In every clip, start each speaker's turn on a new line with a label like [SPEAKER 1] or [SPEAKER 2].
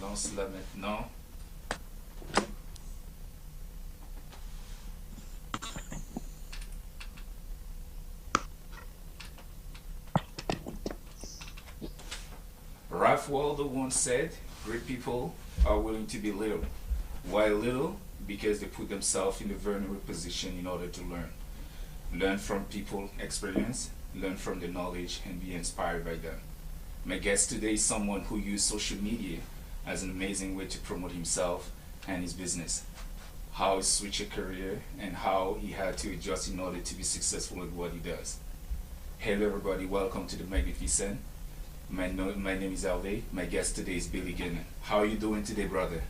[SPEAKER 1] lance là maintenant. Ralph Waldo once said, great people are willing to be little. Why little? Because they put themselves in a vulnerable position in order to learn. Learn from people experience, learn from the knowledge, and be inspired by them. My guest today is someone who used social media as an amazing way to promote himself and his business. How he switched a career and how he had to adjust in order to be successful at what he does. Hello everybody, welcome to the Magnificent. My name is Alve. My guest today is Billy Nguenang. How are you doing today, brother?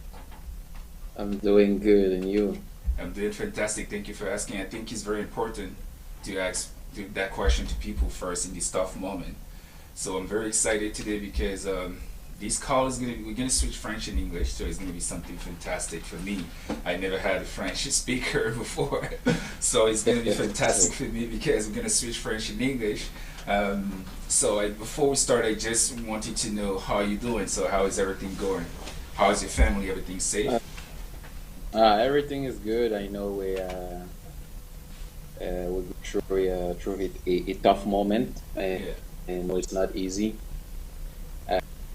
[SPEAKER 2] I'm doing good, and you?
[SPEAKER 1] I'm doing fantastic. Thank you for asking. I think it's very important to ask that question to people first in this tough moment. So I'm very excited today because this call is we're gonna switch French and English, so it's gonna be something fantastic for me. I never had a French speaker before, so it's gonna be fantastic for me because we're gonna switch French and English. Before we start, I just wanted to know how you doing. So how is everything going? How is your family? Everything safe?
[SPEAKER 2] Everything is good. I know we through a tough moment,
[SPEAKER 1] Yeah,
[SPEAKER 2] and it's not easy.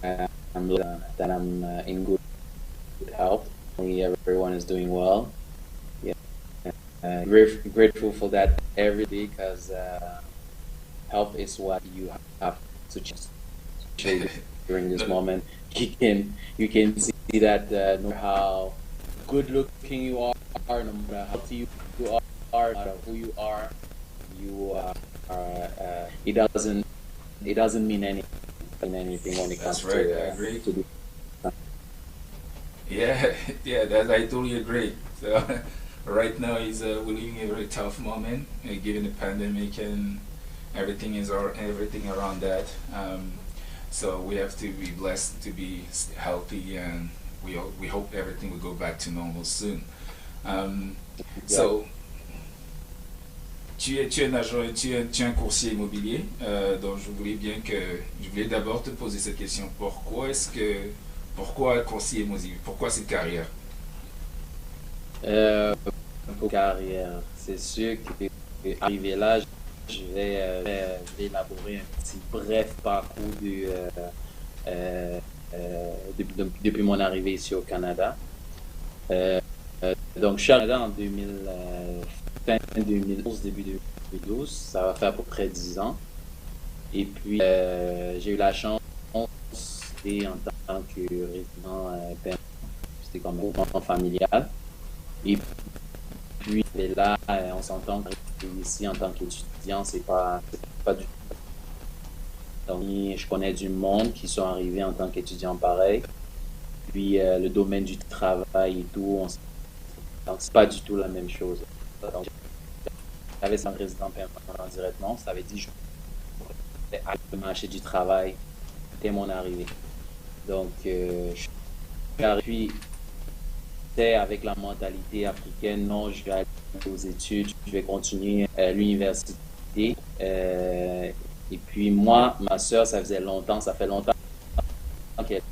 [SPEAKER 2] I'm glad that I'm in good health. Everyone is doing well. Yeah, grateful for that every day because health is what you have to change especially during this
[SPEAKER 1] no,
[SPEAKER 2] moment. You can see that no matter how good looking you are, no matter how healthy you are, no matter who you it doesn't mean anything when it
[SPEAKER 1] that's
[SPEAKER 2] comes
[SPEAKER 1] right. I
[SPEAKER 2] to
[SPEAKER 1] agree.
[SPEAKER 2] to
[SPEAKER 1] Yeah, yeah, that I totally agree. So right now is we're living a very tough moment, given the pandemic and everything around that. So we have to be blessed to be healthy, and we hope everything will go back to normal soon. Um,
[SPEAKER 2] yeah.
[SPEAKER 1] so tu es un agent, tu es un courtier immobilier, donc je voulais d'abord te poser cette question. Pourquoi courtier immobilier? Pourquoi cette carrière?
[SPEAKER 2] Euh, pour carrière, c'est sûr que arrivé là, je vais élaborer un petit bref parcours euh, depuis mon arrivée ici au Canada. Euh, donc, je suis arrivé en 2000, fin 2011, début 2012. Ça va faire à peu près 10 ans. Et puis, j'ai eu la chance et en tant que résident permanent, c'était comme un groupe familial. Et puis, et là, on s'entend que ici, en tant qu'étudiant, c'est pas du tout. Donc, je connais du monde qui sont arrivés en tant qu'étudiants pareil. Puis, le domaine du travail et tout, donc c'est pas du tout la même chose. Donc, j'avais ça en résident permanent directement. Ça avait dit que je pouvais aller au marché du travail dès mon arrivée. Donc, je suis arrivé. Puis, avec la mentalité africaine, non, je vais aller aux études, je vais continuer l'université. Et puis moi, ma sœur, ça fait longtemps qu'elle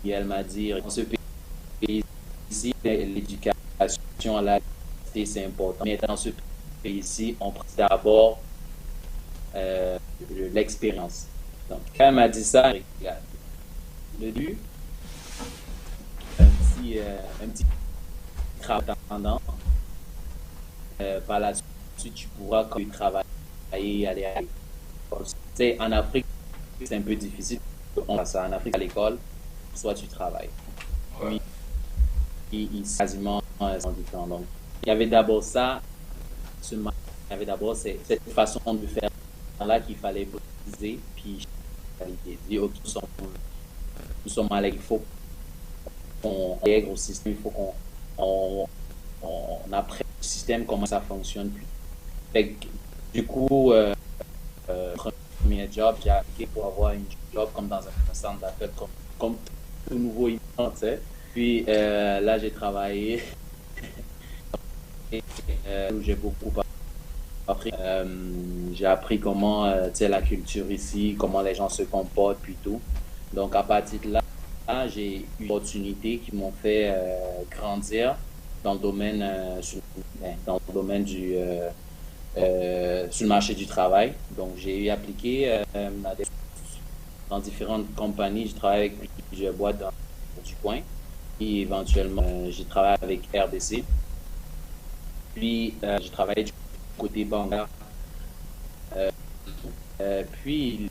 [SPEAKER 2] et elle m'a dit, dans ce pays ici, l'éducation à la université, c'est important. Mais dans ce pays ici, on prend d'abord euh, l'expérience. Donc, quand elle m'a dit ça, regarde, le début, un petit travail attendant. Par la suite, tu pourras quand tu travailler, aller à l'école. Tu sais, en Afrique, c'est un peu difficile. On a ça en Afrique à l'école, soit tu travailles.
[SPEAKER 1] Ouais,
[SPEAKER 2] Puis, ici, quasiment, c'est différent. Donc, il y avait d'abord ça, il y avait d'abord cette façon de faire là qu'il fallait briser, puis il dit, ok, nous sommes à l'école, il faut qu'on intègre au système, il faut on, on apprenne le système, comment ça fonctionne. Fait que, du coup, premier job, j'ai appliqué pour avoir une job comme dans un centre d'appel, comme tout nouveau immigrant, tu sais. Puis là, j'ai travaillé où j'ai beaucoup appris. J'ai appris comment, tu sais, la culture ici, comment les gens se comportent, puis tout. Donc, à partir de là, j'ai eu des opportunités qui m'ont fait grandir dans le domaine, dans le domaine sur le marché du travail. Donc, j'ai appliqué dans différentes compagnies. J'ai travaillé avec plusieurs boîtes du coin. Et éventuellement, j'ai travaillé avec RDC. Puis, j'ai travaillé du côté bancaire. Puis,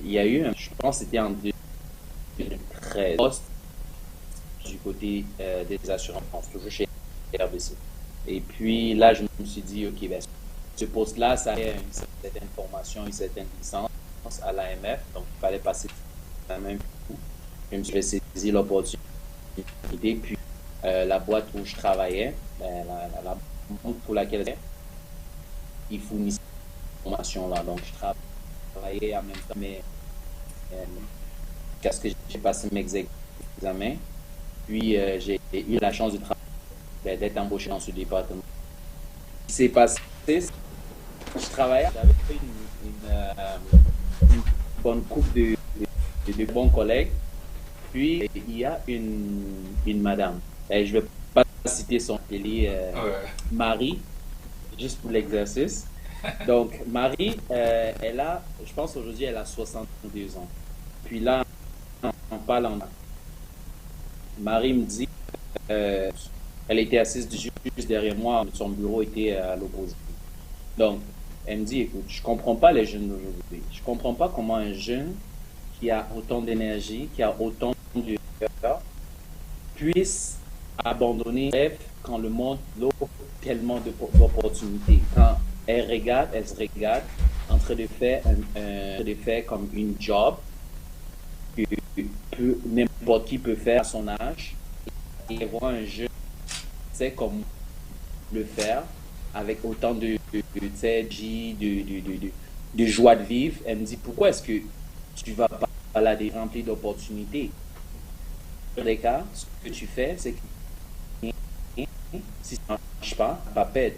[SPEAKER 2] il y a eu, je pense que c'était en 2013, poste du côté des assurances, toujours chez RBC. Et puis là, je me suis dit, OK, ben, ce poste-là, ça a une certaine formation, une certaine licence à l'AMF, donc il fallait passer la même coup. Je me suis saisi l'opportunité, puis la boîte où je travaillais, ben, la banque pour laquelle j'étais, ils fournissaient cette formation-là. Donc, je travaillais en même temps, mais parce que j'ai passé mes examens, puis j'ai eu la chance de d'être embauché dans ce département. Ce qui s'est passé, je travaillais, j'avais une bonne couple de bons collègues, puis il y a une madame, et je ne vais pas citer son télé, Marie, juste pour l'exercice. Donc, Marie, elle a, je pense aujourd'hui, elle a 62 ans. Puis là, en parlant, Marie me dit, elle était assise juste derrière moi, son bureau était à l'opposé. Donc, elle me dit, écoute, je comprends pas les jeunes d'aujourd'hui. Je comprends pas comment un jeune qui a autant d'énergie, qui a autant de cœur, puisse abandonner ses rêves quand le monde l'offre tellement d'opportunités. Quand elle se regarde en train de faire comme une job que n'importe qui peut faire à son âge, et voir un jeune sait comme le faire avec autant de joie de vivre. Elle me dit, pourquoi est-ce que tu vas pas balader rempli d'opportunités? Dans les cas, ce que tu fais, c'est que si ça ne marche pas perdre.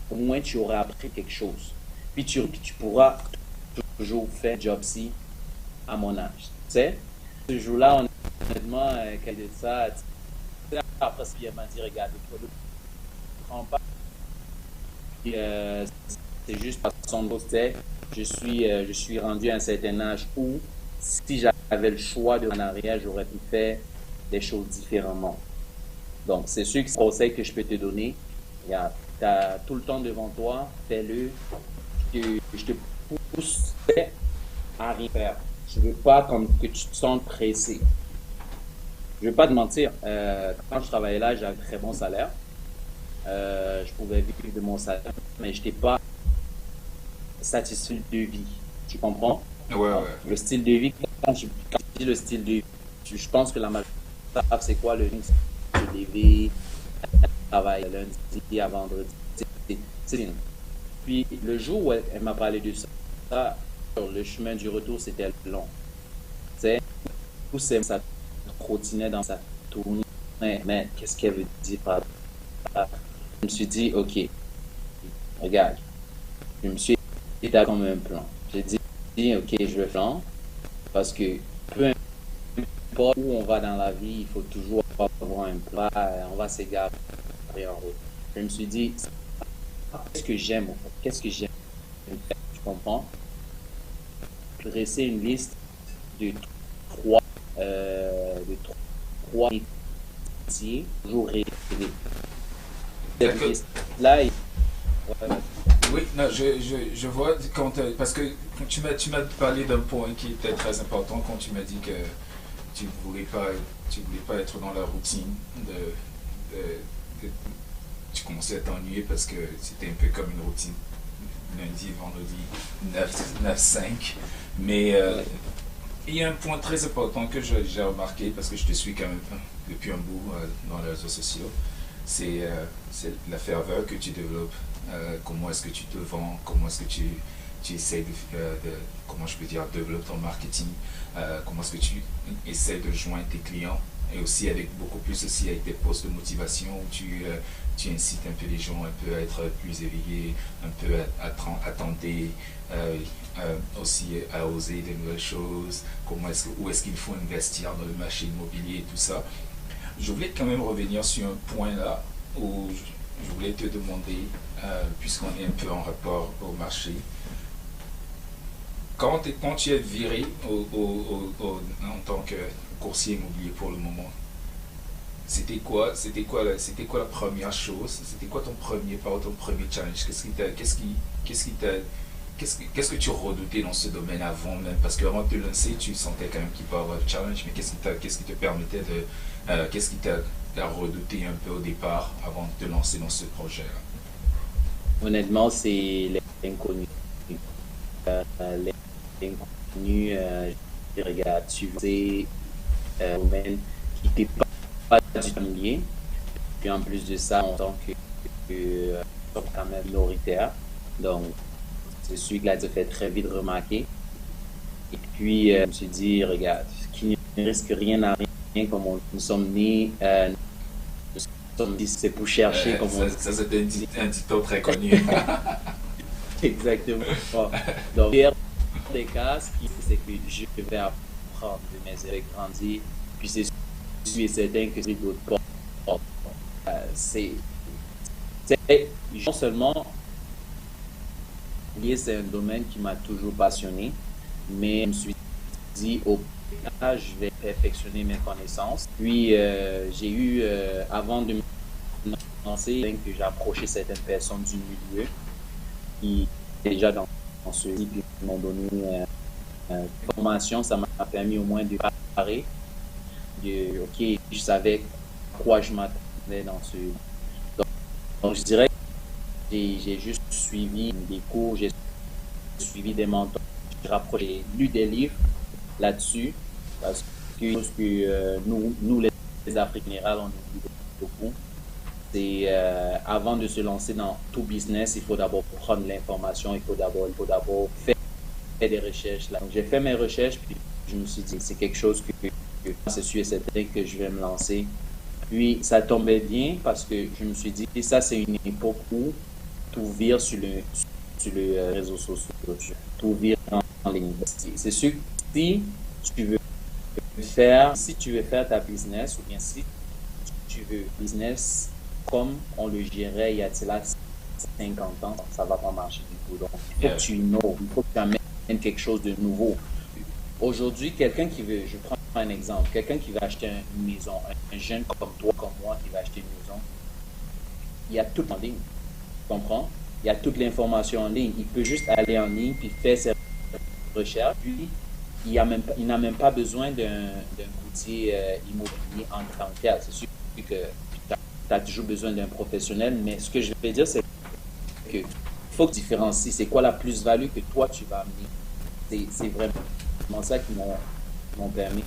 [SPEAKER 2] Au moins, tu auras appris quelque chose. Puis tu pourras toujours faire job-ci à mon âge. Tu sais, ce jour-là, honnêtement, qu'elle dit ça, après, elle m'a dit, regarde, ne prends pas. C'est juste parce que son poste, je suis rendu à un certain âge où, si j'avais le choix de en arrière, j'aurais pu faire des choses différemment. Donc, c'est sûr que c'est un conseil que je peux te donner. Tu as tout le temps devant toi, fais-le. Je te pousse à rien faire. Je veux pas comme que tu te sens pressé. Je vais pas te mentir, quand je travaillais là, j'avais un très bon salaire. Je pouvais vivre de mon salaire, mais je n'étais pas satisfait de vie. Tu comprends?
[SPEAKER 1] Ouais.
[SPEAKER 2] Le style de vie, quand je dis le style de vie, je pense que la majorité savent c'est quoi le lundi, se lever, travailler lundi à vendredi. C'est Puis le jour où elle m'a parlé de ça, le chemin du retour, c'était long. Tu sais, tout ça trottinait dans sa tournée. Mais qu'est-ce qu'elle veut dire par là? Je me suis dit, OK, regarde, je me suis établi comme un plan. J'ai dit, OK, je vais faire un plan parce que peu importe où on va dans la vie, il faut toujours avoir un plan. On va s'égarer en route. Je me suis dit, qu'est-ce que j'aime en fait? Qu'est-ce que j'aime faire? Tu comprends? Dresser une liste de trois métiers toujours rêver. Cette liste-là,
[SPEAKER 1] Oui, non, je vois parce que tu m'as parlé d'un point qui était très important quand tu m'as dit que tu voulais pas être dans la routine tu commençais à t'ennuyer parce que c'était un peu comme une routine lundi, vendredi, 9-5. Mais il y a un point très important que j'ai remarqué parce que je te suis quand même depuis un bout dans les réseaux sociaux. C'est la ferveur que tu développes. Comment est-ce que tu te vends, comment est-ce que tu essaies comment je peux dire, développer ton marketing, comment est-ce que tu essaies de joindre tes clients Et aussi avec beaucoup plus aussi avec des postes de motivation où tu incites un peu les gens un peu à être plus éveillés, un peu à tenter, aussi à oser de nouvelles choses, où est-ce qu'il faut investir dans le marché immobilier et tout ça. Je voulais quand même revenir sur un point là où je voulais te demander, puisqu'on est un peu en rapport au marché, quand tu es viré en tant que courtier immobilier pour le moment, c'était quoi la première chose, c'était quoi ton premier challenge, qu'est-ce que tu redoutais dans ce domaine avant même, parce qu'avant de te lancer, tu sentais quand même qu'il peut y avoir de challenge, mais qu'est-ce qui te permettait qu'est-ce qui t'a redouté un peu au départ avant de te lancer dans ce projet-là?
[SPEAKER 2] Honnêtement, c'est l'inconnu. L'inconnu, je regarde, tu sais, un domaine qui t'est pas du tout familier. Puis en plus de ça, en tant que quand même minoritaire. Donc, c'est celui qui l'a fait très vite remarquer. Et puis, je me suis dit, regarde, qui ne risque rien à rien, comme nous sommes nés, nous sommes dit, c'est pour chercher, comme on dit.
[SPEAKER 1] Ça c'est un dicton très connu.
[SPEAKER 2] Exactement. Bon. Donc, pire des cas, ce qui c'est que je vais apprendre de mes erreurs, grandir, puis c'est sûr et certain que c'est d'autres portes. C'est non seulement c'est un domaine qui m'a toujours passionné, mais je me suis dit, au pire, je vais perfectionner mes connaissances. Puis, j'ai eu, avant de me lancer, que j'ai approché certaines personnes du milieu qui déjà dans ce livre qui m'ont donné une formation. Ça m'a permis au moins de préparer, OK, je savais quoi je m'attendais dans ce. Donc, je dirais que j'ai juste suivi des cours, j'ai suivi des mentors, j'ai lu des livres là-dessus, parce que nous les Africains, on oublie beaucoup. C'est avant de se lancer dans tout business, il faut d'abord prendre l'information, il faut d'abord faire des recherches. Là. Donc, j'ai fait mes recherches, puis je me suis dit, c'est quelque chose que c'est sûr et certain que je vais me lancer. Puis, ça tombait bien parce que je me suis dit, ça, c'est une époque où tout vire sur le réseau social, tout vire en ligne. C'est sûr que si tu veux faire ta business, ou bien si tu veux business comme on le gérait il y a 50 ans, ça ne va pas marcher du tout. Donc, il faut que tu innoves, il faut que tu amènes quelque chose de nouveau. Aujourd'hui, quelqu'un qui veut, je prends un exemple, quelqu'un qui va acheter une maison, un jeune comme toi, comme moi, qui va acheter une maison, il y a tout en ligne, tu comprends? Il y a toute l'information en ligne. Il peut juste aller en ligne puis faire ses recherches. Puis, il n'a même pas besoin d'un courtier immobilier en tant que tel. C'est sûr que tu as toujours besoin d'un professionnel, mais ce que je vais dire, c'est qu'il faut que tu différencies. C'est quoi la plus-value que toi, tu vas amener? C'est vraiment ça qui m'ont permis.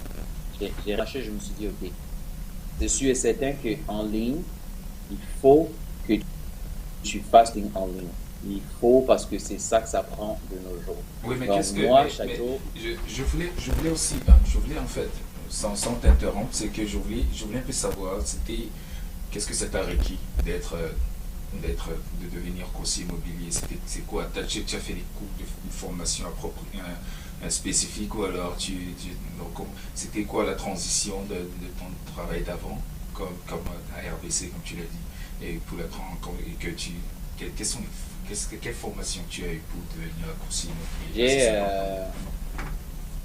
[SPEAKER 2] J'ai racheté, je me suis dit, OK, c'est sûr et certain qu'en ligne, il faut que tu fasses en ligne. Il faut, parce que c'est ça que ça prend de nos jours.
[SPEAKER 1] Oui, mais
[SPEAKER 2] donc,
[SPEAKER 1] qu'est-ce que.
[SPEAKER 2] Moi, chaque jour.
[SPEAKER 1] Je voulais aussi, je voulais en fait, sans t'interrompre, c'est que je voulais un peu savoir, qu'est-ce que ça t'a requis de devenir courtier immobilier? C'est quoi? Tu as fait des cours de formation spécifique, ou alors donc, c'était quoi la transition de ton travail d'avant, comme à RBC, comme tu l'as dit, et pour quelle formation tu as eu pour devenir courtier immobilier?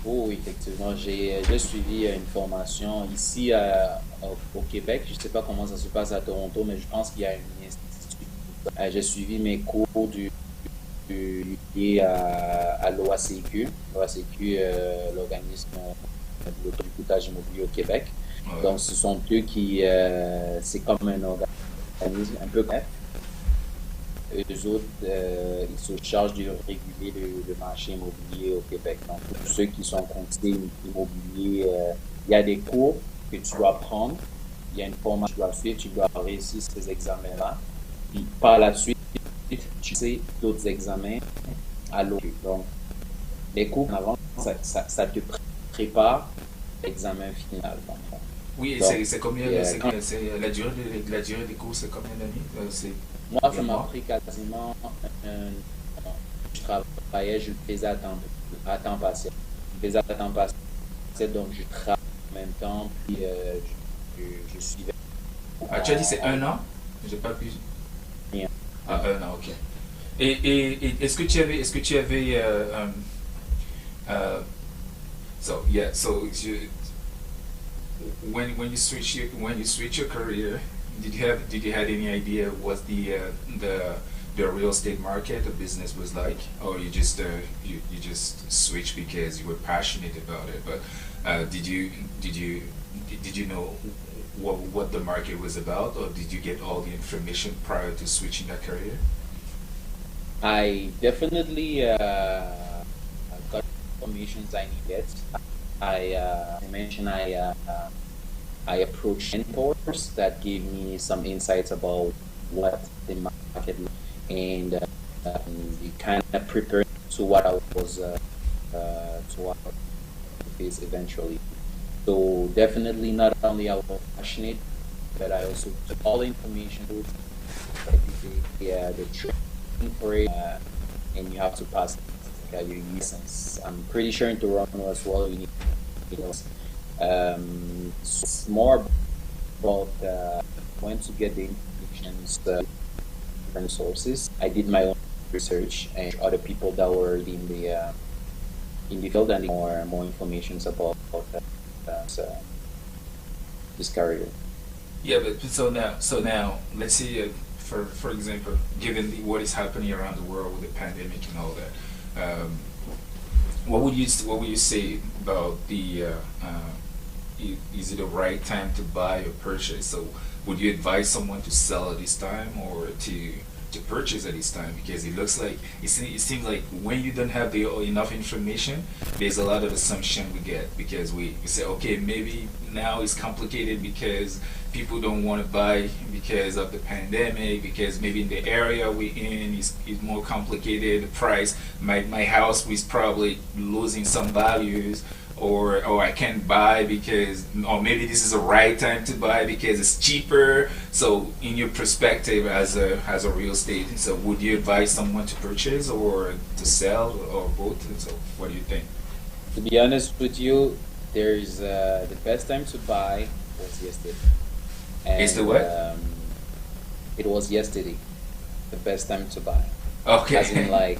[SPEAKER 2] Oh, effectivement, j'ai suivi une formation ici au Québec. Je ne sais pas comment ça se passe à Toronto, mais je pense qu'il y a une institut. J'ai suivi mes cours liés à l'OACQ. L'OACQ, l'organisme de l'auto-écoutage immobilier au Québec. Ouais. Donc, ce sont eux qui... c'est comme un organisme un peu bref. Eux autres, ils se chargent de réguler le marché immobilier au Québec. Donc, pour ceux qui sont courtiers immobiliers, il y a des cours que tu dois prendre, il y a une formation que tu dois suivre, tu dois réussir ces examens-là. Puis, par la suite, tu sais d'autres examens à l'autre. Donc, les cours en avant, ça te prépare l'examen final.
[SPEAKER 1] Oui,
[SPEAKER 2] Donc,
[SPEAKER 1] c'est combien,
[SPEAKER 2] yeah,
[SPEAKER 1] c'est la durée des cours, c'est combien d'années? C'est
[SPEAKER 2] moi, ça
[SPEAKER 1] combien de
[SPEAKER 2] m'a
[SPEAKER 1] mois?
[SPEAKER 2] pris quasiment je travaillais, je le faisais à temps partiel. Je le faisais à temps partiel, donc je travaillais en même temps, puis je suivais
[SPEAKER 1] Ah, tu as dit c'est
[SPEAKER 2] en
[SPEAKER 1] un an? J'ai pas pu.
[SPEAKER 2] lien.
[SPEAKER 1] Ah, un an, ok. Et est-ce que tu avais, uh, so yeah, so you, when you switch your career, did you have any idea what the real estate market, the business was like, or you just switched because you were passionate about it? But did you did you know what the market was about, or did you get all the information prior to switching that career?
[SPEAKER 2] I definitely got information I needed. I mentioned I approached mentors that gave me some insights about what the market and it kind of prepared to what I was to what I would face eventually. So definitely not only I was passionate, but I also took all the information, the training for it, and you have to pass your license. I'm pretty sure in Toronto as well you need those. So it's more about when to get the information different sources. I did my own research and other people that were in the field and more information about so, this career.
[SPEAKER 1] Yeah, but so now, let's say, for example, given what is happening around the world with the pandemic and all that, what would you say about is it the right time to buy or purchase? So would you advise someone to sell at this time or to purchase at this time? Because it looks like it seems like when you don't have the enough information, there's a lot of assumption we get because we say, okay, maybe now it's complicated because people don't want to buy because of the pandemic, because maybe in the area we're in is more complicated, the price, my house was probably losing some values, or I can't buy because, or maybe this is the right time to buy because it's cheaper. So in your perspective as a real estate, so would you advise someone to purchase or to sell or both? So what do you think?
[SPEAKER 2] To be honest with you, there's the best time to buy was yesterday,
[SPEAKER 1] Is the
[SPEAKER 2] and
[SPEAKER 1] what?
[SPEAKER 2] it was yesterday the best time to buy. As in,
[SPEAKER 1] Okay.
[SPEAKER 2] like,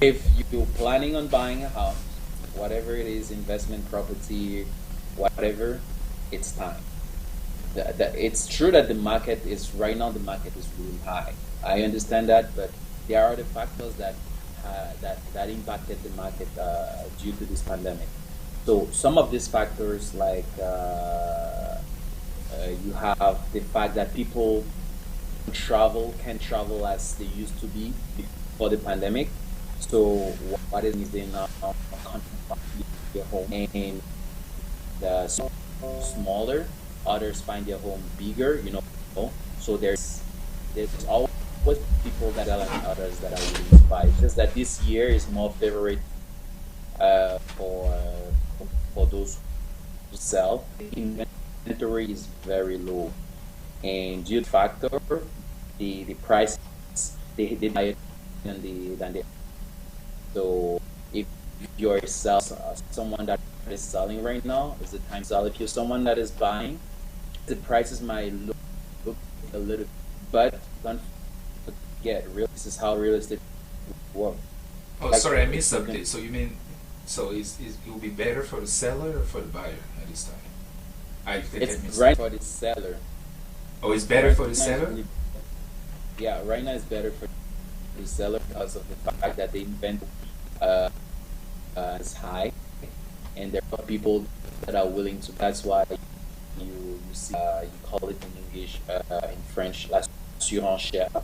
[SPEAKER 2] if you're planning on buying a house, whatever it is, investment property, whatever, it's time. It's true that the market is right now. The market is really high. I understand that, but there are other factors that impacted the market due to this pandemic. So some of these factors, like you have the fact that people can travel as they used to be before the pandemic. So what is they now can't find their home, and the smaller, others find their home bigger. So there's always people that are like others that are willing to buy. It's just that this year is more favorite uh, for uh, for those who sell. Inventory is very low, and due to factor, the price they higher than the so if you're someone that is selling right now, is the time to sell. If you're someone that is buying, the prices might look a little, but don't forget, this is how real estate works.
[SPEAKER 1] Oh,
[SPEAKER 2] Like
[SPEAKER 1] sorry, I missed
[SPEAKER 2] you can,
[SPEAKER 1] something. So you mean, so it will be better for the seller or for the buyer at this time? I think I
[SPEAKER 2] it's
[SPEAKER 1] missed
[SPEAKER 2] right
[SPEAKER 1] it.
[SPEAKER 2] for the seller.
[SPEAKER 1] Oh, it's better
[SPEAKER 2] Right
[SPEAKER 1] for the
[SPEAKER 2] now, it's
[SPEAKER 1] seller?
[SPEAKER 2] really, yeah, right now it's better for the seller because of the fact that the inventory uh, is high, and there are people that are willing to. That's why you see you call it in English, in French, la surenchère,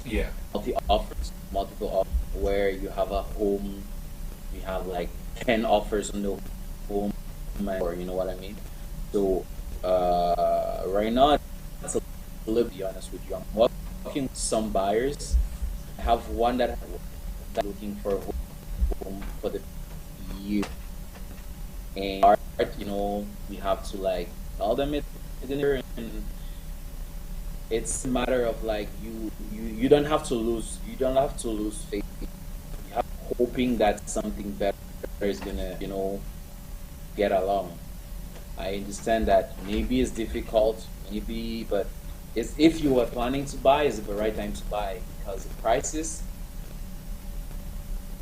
[SPEAKER 1] Yeah.
[SPEAKER 2] multiple offers, where you have a home, you have like 10 offers on the home, or you know what I mean. So right now, it's a little, be honest with you, I'm working with some buyers. I have one that looking for a home for the year, and we have to like ultimately, and it's a matter of like you don't have to lose faith. You have hoping that something better is gonna get along. I understand that maybe it's difficult, maybe, but it's, if you are planning to buy, it's the right time to buy because the prices,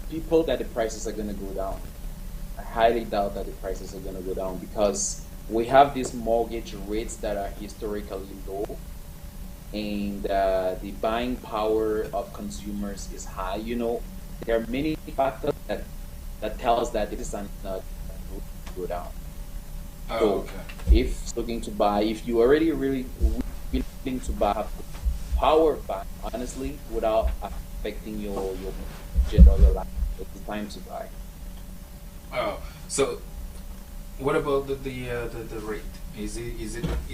[SPEAKER 2] people that the prices are going to go down. I highly doubt that the prices are going to go down because we have these mortgage rates that are historically low, and the buying power of consumers is high. There are many factors that tell us that this is not go down.
[SPEAKER 1] Oh,
[SPEAKER 2] So
[SPEAKER 1] okay.
[SPEAKER 2] if looking to buy, if you already really willing to buy, have the power buy, honestly, without affecting your budget or your life, it's the time to buy.
[SPEAKER 1] Oh, so what about the rate? Is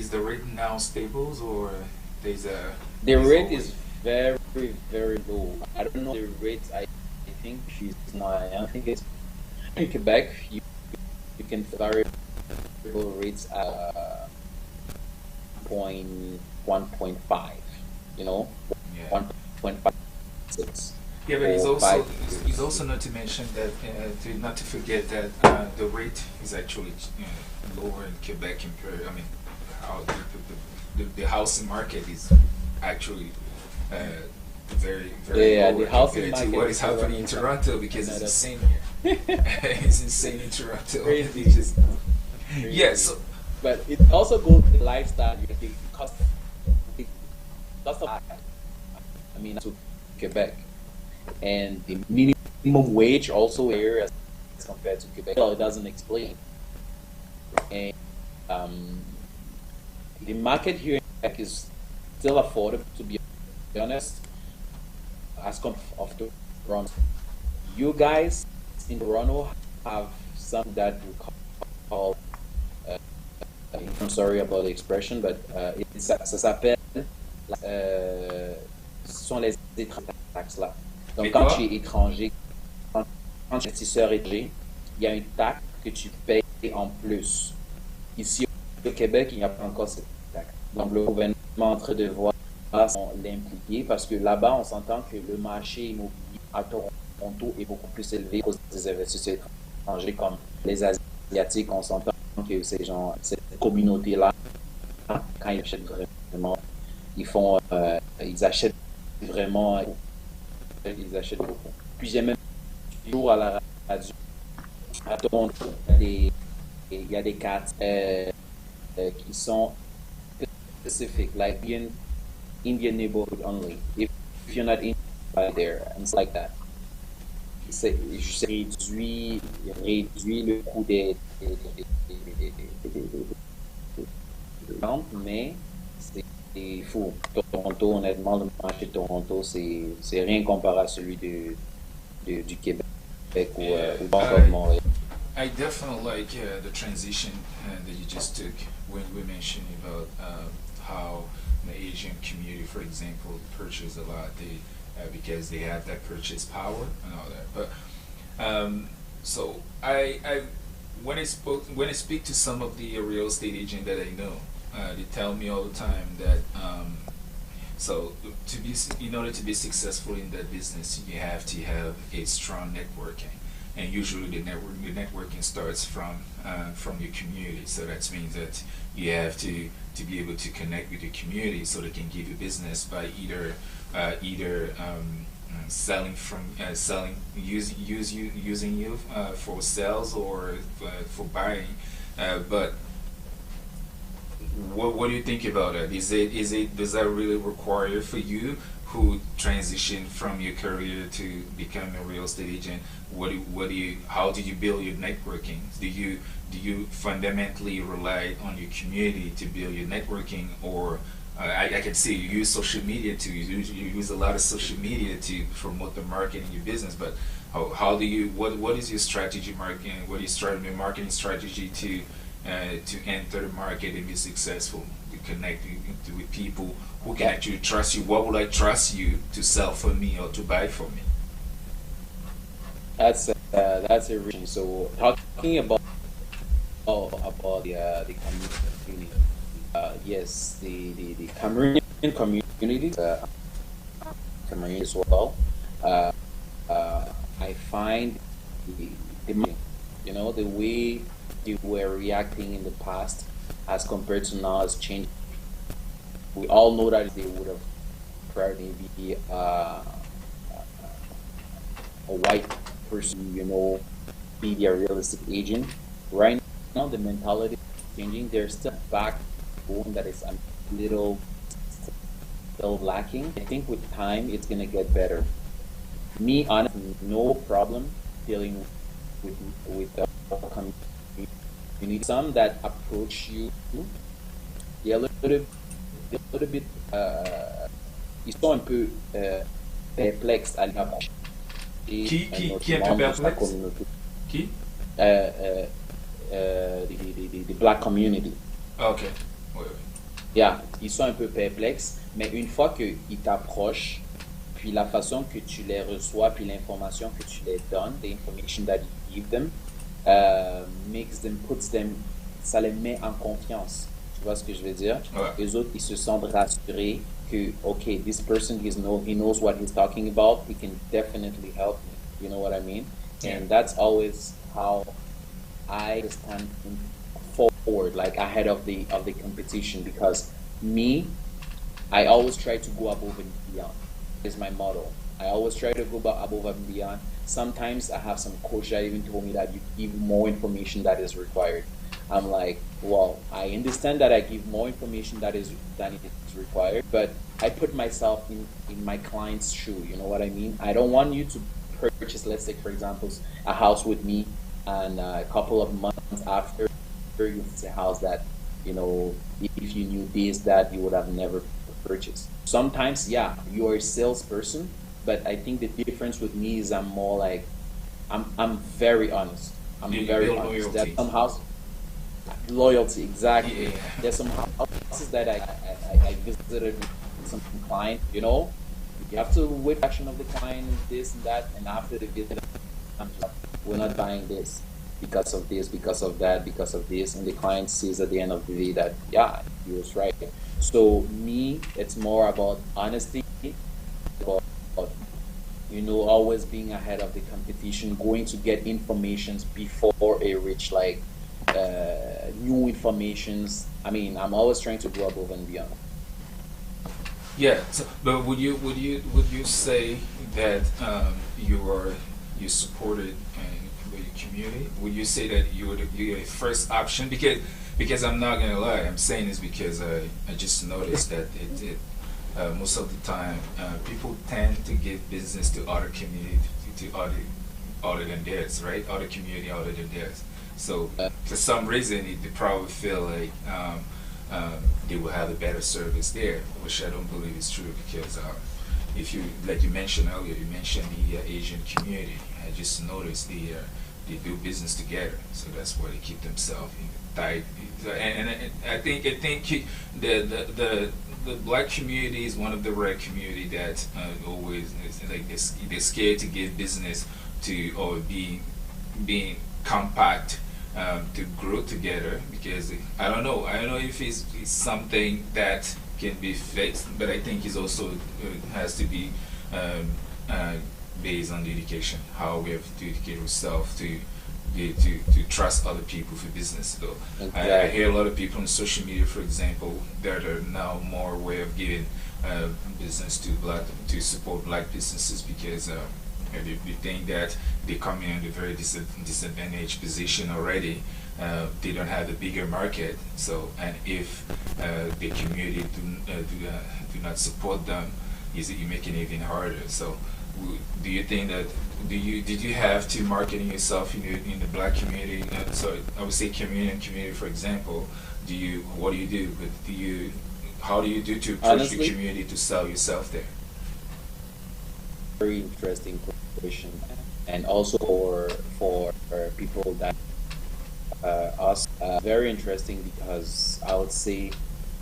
[SPEAKER 1] the rate now stable, or
[SPEAKER 2] The
[SPEAKER 1] there's
[SPEAKER 2] rate
[SPEAKER 1] always
[SPEAKER 2] is very, very low. I don't know the rate. I think she's not. I think it's in Quebec. You can variable rates at point 1.5. You know,
[SPEAKER 1] yeah.
[SPEAKER 2] 1.56
[SPEAKER 1] Yeah, but
[SPEAKER 2] or five
[SPEAKER 1] it's
[SPEAKER 2] years.
[SPEAKER 1] also not to mention that not to forget that the rate is actually lower in Quebec compared. I mean, how the housing market is actually uh, very
[SPEAKER 2] Yeah, the
[SPEAKER 1] lower
[SPEAKER 2] housing
[SPEAKER 1] compared to
[SPEAKER 2] market
[SPEAKER 1] what
[SPEAKER 2] in
[SPEAKER 1] is happening in
[SPEAKER 2] Toronto
[SPEAKER 1] Toronto
[SPEAKER 2] is
[SPEAKER 1] because it's
[SPEAKER 2] another
[SPEAKER 1] insane here. It's insane in Toronto. It's
[SPEAKER 2] crazy,
[SPEAKER 1] just yeah.
[SPEAKER 2] crazy.
[SPEAKER 1] So
[SPEAKER 2] But it also goes with the lifestyle, the cost of life. I mean, to Quebec, and the minimum wage also here as compared to Quebec. Well, it doesn't explain. And um, the market here in Quebec is still affordable, to be honest, as compared of Toronto. You guys in Toronto have something that we call, uh, I'm sorry about the expression, but ça s'appelle, ce sont les taxes là. Donc,
[SPEAKER 1] les
[SPEAKER 2] quand tu
[SPEAKER 1] quoi?
[SPEAKER 2] es étranger, quand tu es investisseur étranger, il y a une taxe que tu payes en plus. Ici au Québec, il n'y a pas encore cette taxe. Donc, le gouvernement est en train de voir l'impliquer parce que là-bas, on s'entend que le marché immobilier à Toronto est beaucoup plus élevé à cause des investisseurs étrangers comme les Asiatiques. On s'entend que ces gens, cette communauté-là, quand ils achètent vraiment, ils achètent vraiment, ils achètent beaucoup. Puis j'ai même toujours à la radio, à Toronto, il y a des cartes qui sont specific, like Indian neighborhood only. If you're not Indian, by there, and it's like that. Je réduit le coût des ventes, mais c'est fou. Toronto, honnêtement, le marché de Toronto, c'est rien comparé à celui du Québec
[SPEAKER 1] Yeah,
[SPEAKER 2] ou encore de Montréal.
[SPEAKER 1] I definitely like the transition that you just took when we mentioned about how the Asian community, for example, purchase a lot because they have that purchase power and all that. But so I when I speak to some of the real estate agent that I know, they tell me all the time that so in order to be successful in that business, you have to have a strong networking, and usually the networking starts from your community. So that means that you have to be able to connect with your community so they can give you business by either using you for sales or for buying, but what do you think about it? Does that really require for you who transition from your career to become a real estate agent? How do you build your networking? Do you fundamentally rely on your community to build your networking, or I can see you use social media too. You use a lot of social media to promote the market in your business, but how do you what is your strategy marketing? What is your marketing strategy to enter the market and be successful? To connect with people who can
[SPEAKER 2] That,
[SPEAKER 1] actually trust you. What would I trust you to sell for me or to buy for me?
[SPEAKER 2] that's a reason. So talking about the community. yes, the Cameroonian community, community as well. Uh, I find the, the you know the way they were reacting in the past as compared to now has changed. We all know that they would have probably be a white person, be their realistic agent. Right now, the mentality is changing. There's still backbone that is a little still lacking. I think with time, it's gonna get better. Me, honestly, no problem dealing with the community. Some that approach you, they're a little bit, ils sont un peu perplexes à l'approcher
[SPEAKER 1] Qui est un
[SPEAKER 2] notre
[SPEAKER 1] peu
[SPEAKER 2] membre de la
[SPEAKER 1] perplexe?
[SPEAKER 2] communauté.
[SPEAKER 1] Qui?
[SPEAKER 2] Uh, the black community.
[SPEAKER 1] Ah, ok. Oui, oui.
[SPEAKER 2] Yeah, ils sont un peu perplexes, mais une fois qu'ils t'approchent, puis la façon que tu les reçois, puis l'information que tu les donnes, the information that you give them, puts them, ça les met en confiance. Tu vois ce que je veux dire?
[SPEAKER 1] Ouais.
[SPEAKER 2] Les autres, ils se sentent rassurés que, okay, this person, he knows what he's talking about, he can definitely help me. You know what I mean?
[SPEAKER 1] Yeah.
[SPEAKER 2] And that's always how I stand forward, like ahead of the competition, because me, I always try to go above and beyond. Is my motto. I always try to go above and beyond. Sometimes I have some coach that even told me that you give more information that is required. I'm like, well, I understand that I give more information than is required, but I put myself in my client's shoe. You know what I mean? I don't want you to purchase, let's say, for example, a house with me, and a couple of months after you see a house that, if you knew this, that you would have never purchased. Sometimes, yeah, you are a salesperson, but I think the difference with me is I'm more like, I'm very honest. I'm very honest. There's some house loyalty, exactly.
[SPEAKER 1] Yeah.
[SPEAKER 2] There's some houses that I visited with some client, you have to wait for action of the client, this and that, and after the visit, I'm just like, we're not buying this because of this, because of that, because of this, and the client sees at the end of the day that, yeah, he was right. So me, it's more about honesty, about always being ahead of the competition, going to get informations before it reach like new informations. I mean, I'm always trying to go above and beyond.
[SPEAKER 1] Yeah. So, but would you say that you supported the community? Would you say that you're a first option? Because I'm not gonna lie, I'm saying this because I just noticed that most of the time people tend to give business to other community, to other than theirs, right? Other community other than theirs. So for some reason they probably feel like they will have a better service there, which I don't believe is true, because if you, like you mentioned earlier, you mentioned the Asian community. I just noticed they do business together, so that's why they keep themselves in tight. And I think the black community is one of the rare community that always is like they're scared to give business to, or being compact, to grow together, because I don't know if it's something that can be fixed, but I think it's also has to be based on the education, how we have to educate ourselves to trust other people for business. So
[SPEAKER 2] Exactly.
[SPEAKER 1] I hear a lot of people on social media, for example, that are now more aware of giving business to support black businesses, because they think that they come in a very disadvantaged position already. They don't have a bigger market. So, and if the community do not support them, is it making it even harder? So, do you think that did you have to marketing yourself in the black community? So I would say community, for example. What do you do? How do you do to approach
[SPEAKER 2] Honestly,
[SPEAKER 1] the community to sell yourself there?
[SPEAKER 2] very interesting question, and also for people that us, very interesting, because I would say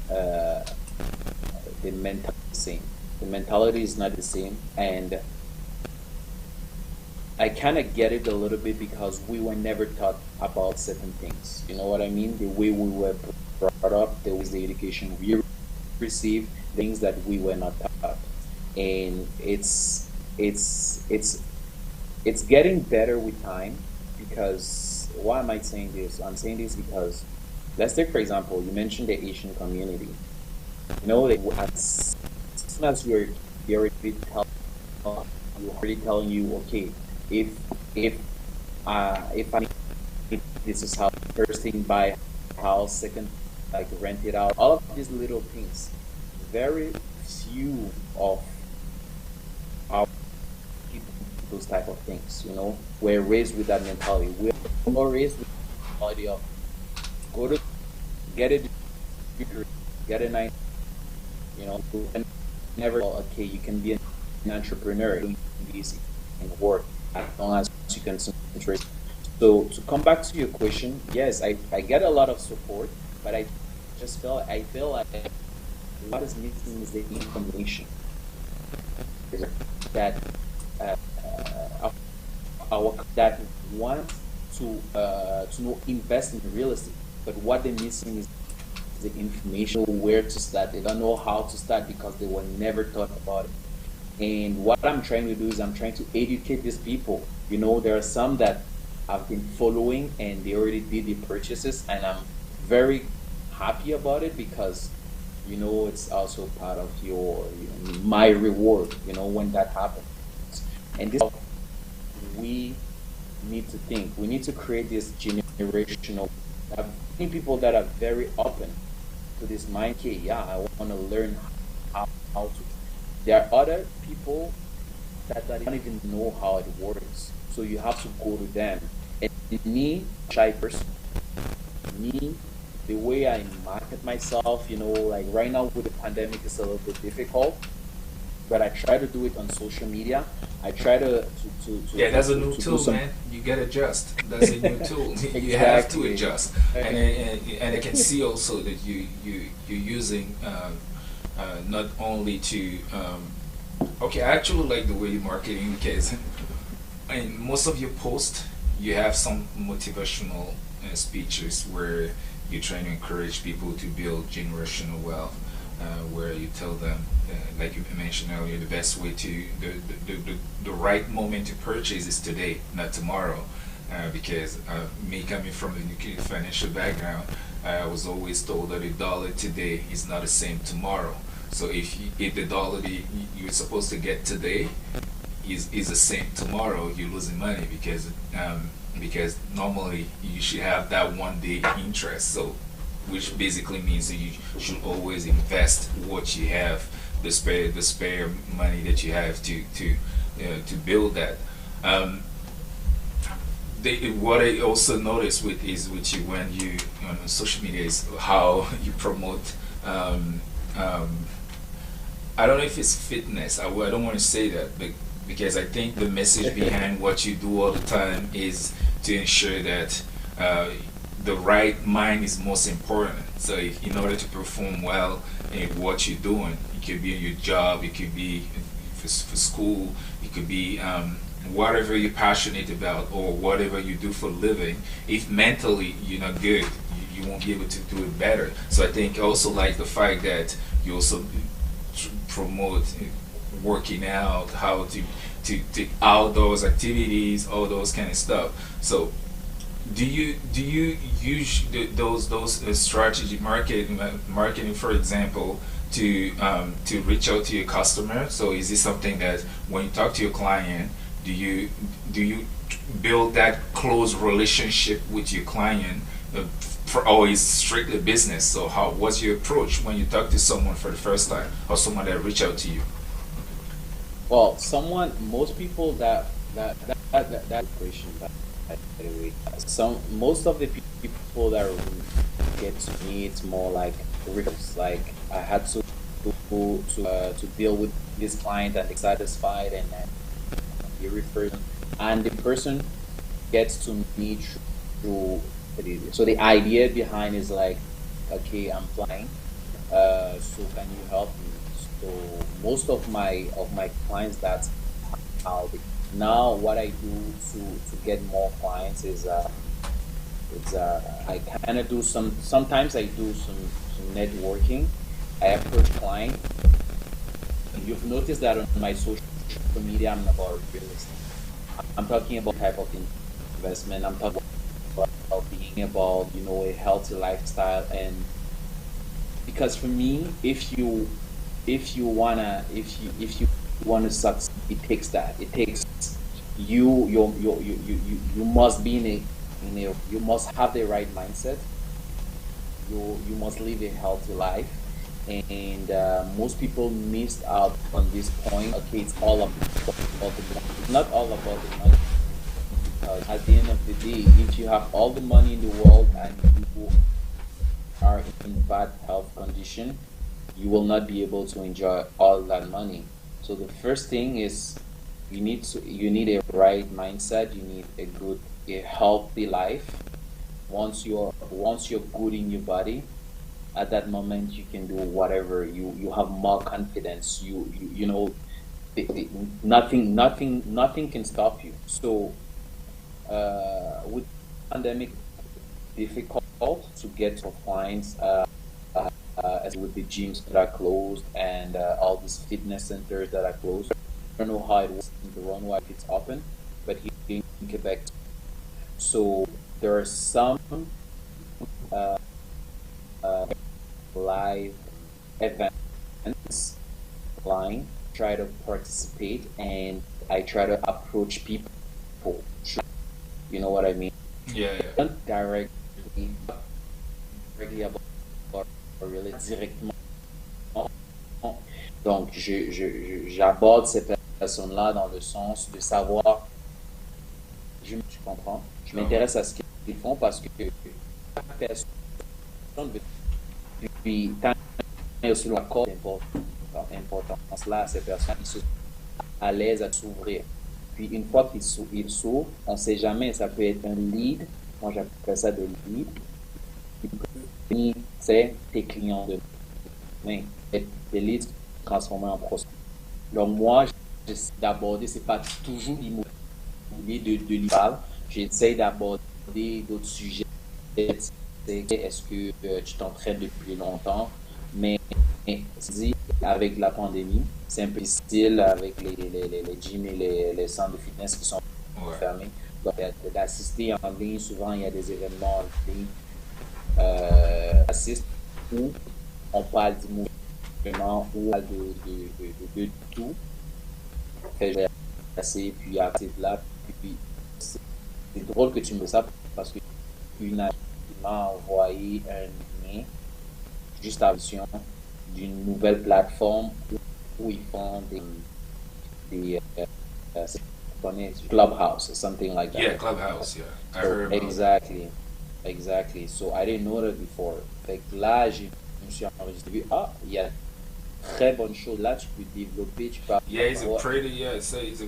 [SPEAKER 2] the mentality is the same. The mentality is not the same, and I kind of get it a little bit because we were never taught about certain things. You know what I mean? The way we were brought up, the way is the education we receive, things that we were not taught. And it's getting better with time because why am I saying this? I'm saying this because let's take for example, you mentioned the Asian community. You know, as soon as you're already telling you, okay, if if I need this is how first thing buy a house, second like rent it out, all of these little things. Very few of our people do those type of things. You know, we're raised with that mentality. We're raised with the mentality of go to get a degree, get a nine, you know, and never okay, you can be an entrepreneur doing this and work as long as you can concentrate. So to come back to your question, yes, I get a lot of support, but I feel like what is missing is the information that uh, uh, our that want to know invest in real estate, but what they're missing is the information where to start. They don't know how to start because they were never taught about it. And what I'm trying to do is I'm trying to educate these people. You know, there are some that I've been following and they already did the purchases, and I'm very happy about it because you know it's also part of my reward. You know when that happens, and this we need to think. We need to create this generational. I've seen people that are very open to this mind. Okay, yeah, I want to learn how to. There are other people that don't even know how it works. So you have to go to them. And me, shy person, me, the way I market myself, you know, like right now with the pandemic, it's a little bit difficult. But I try to do it on social media. I try
[SPEAKER 1] Yeah, that's a new
[SPEAKER 2] to do
[SPEAKER 1] tool,
[SPEAKER 2] some
[SPEAKER 1] man. You gotta adjust. That's a new tool. You have to
[SPEAKER 2] exactly.
[SPEAKER 1] adjust, and I can see also that you're using not only to okay. I actually like the way you're marketing because in most of your posts you have some motivational speeches where you're trying to encourage people to build generational wealth, where you tell them, like you mentioned earlier, the best way to the right moment to purchase is today, not tomorrow. Because me coming from a nuclear financial background, I was always told that a dollar today is not the same tomorrow. So if the dollar that you're supposed to get today is the same tomorrow, you're losing money because normally you should have that 1 day interest. So which basically means that you should always invest what you have, the spare money that you have to build that. Um, what I also noticed with you when you on social media is how you promote. Um, um, I don't know if it's fitness. I don't want to say that, but because I think the message behind what you do all the time is to ensure that the right mind is most important. So in order to perform well in what you're doing, it could be in your job, it could be for school, it could be whatever you're passionate about or whatever you do for a living. If mentally you're not good, you won't be able to do it better. So I think also like the fact that you also promote working out, how to outdoors activities, all those kind of stuff. So do you use those strategy marketing, for example, to reach out to your customer? So is this something that when you talk to your client, do you build that close relationship with your client, for always strictly business? So what's your approach when you talk to someone for the first time or someone that reach out to you?
[SPEAKER 2] Well, most people that question, by the way, most of the people that get to me, it's more like referrals. Like I had to deal with this client and they satisfied, and then he refers, and the person gets to me through. So the idea behind is like, okay, I'm flying, so can you help me? So most of my clients, that's how they. Now what I do to get more clients is I kind of do sometimes I do networking. I approach clients. You've noticed that on my social media, I'm not about real estate. I'm talking about type of investment. I'm talking about being about a healthy lifestyle. And because for me, if you wanna succeed, it takes that. It takes you must be you must have the right mindset. You must live a healthy life. And most people missed out on this point. Okay, it's all about the money. It's not all about the money, because at the end of the day, if you have all the money in the world and you are in bad health condition, you will not be able to enjoy all that money. So the first thing is you need a right mindset. You need a healthy life. Once you're good in your body, at that moment you can do whatever. You have more confidence. Nothing can stop you. So with pandemic, difficult to get to clients, as with the gyms that are closed and all these fitness centers that are closed. I don't know how it works in Toronto if it's open, but here in Quebec, so there are some uh, uh, live events online. Try to participate, and I try to approach people. You know what I mean?
[SPEAKER 1] Yeah, yeah.
[SPEAKER 2] Not directly about really directement. Donc, j'aborde ces personnes-là dans le sens de savoir, tu comprends, je
[SPEAKER 1] Uh-huh.
[SPEAKER 2] m'intéresse à ce qu'ils font, parce que chaque personne, depuis tant et aussi l'accorde importance là à ces personnes, ils sont à l'aise à s'ouvrir. Puis une fois qu'ils s'ouvrent, on ne sait jamais, ça peut être un lead, moi j'appelle ça des leads, qui peut devenir, c'est tes clients de demain, des leads transformés en prospects. Donc moi, j'essaie d'aborder, c'est pas toujours l'immobilier de l'IPAL, j'essaie d'aborder d'autres sujets. Est-ce que tu t'entraînes depuis longtemps? Mais dit, avec la pandémie, c'est un peu difficile avec les gyms et les centres de fitness qui sont
[SPEAKER 1] Ouais.
[SPEAKER 2] fermés. Donc, d'assister en ligne, souvent il y a des événements en ligne, assiste, où on parle d'immobilier, où on parle de tout. Fait, j'ai assez, puis arrêté de là. Puis, c'est drôle que tu me dis ça, parce que une amie m'a envoyé un lien juste à vision d'une nouvelle plateforme où ils font c'est- Clubhouse or something like
[SPEAKER 1] Yeah,
[SPEAKER 2] that.
[SPEAKER 1] Clubhouse, yeah. I
[SPEAKER 2] So,
[SPEAKER 1] heard about it.
[SPEAKER 2] exactly. So I didn't know that before. Fait que là, je me suis enregistré. Ah, il y a très bonne chose là, tu peux développer, tu peux
[SPEAKER 1] Yeah, it's a
[SPEAKER 2] avoir.
[SPEAKER 1] pretty, yeah, so it's a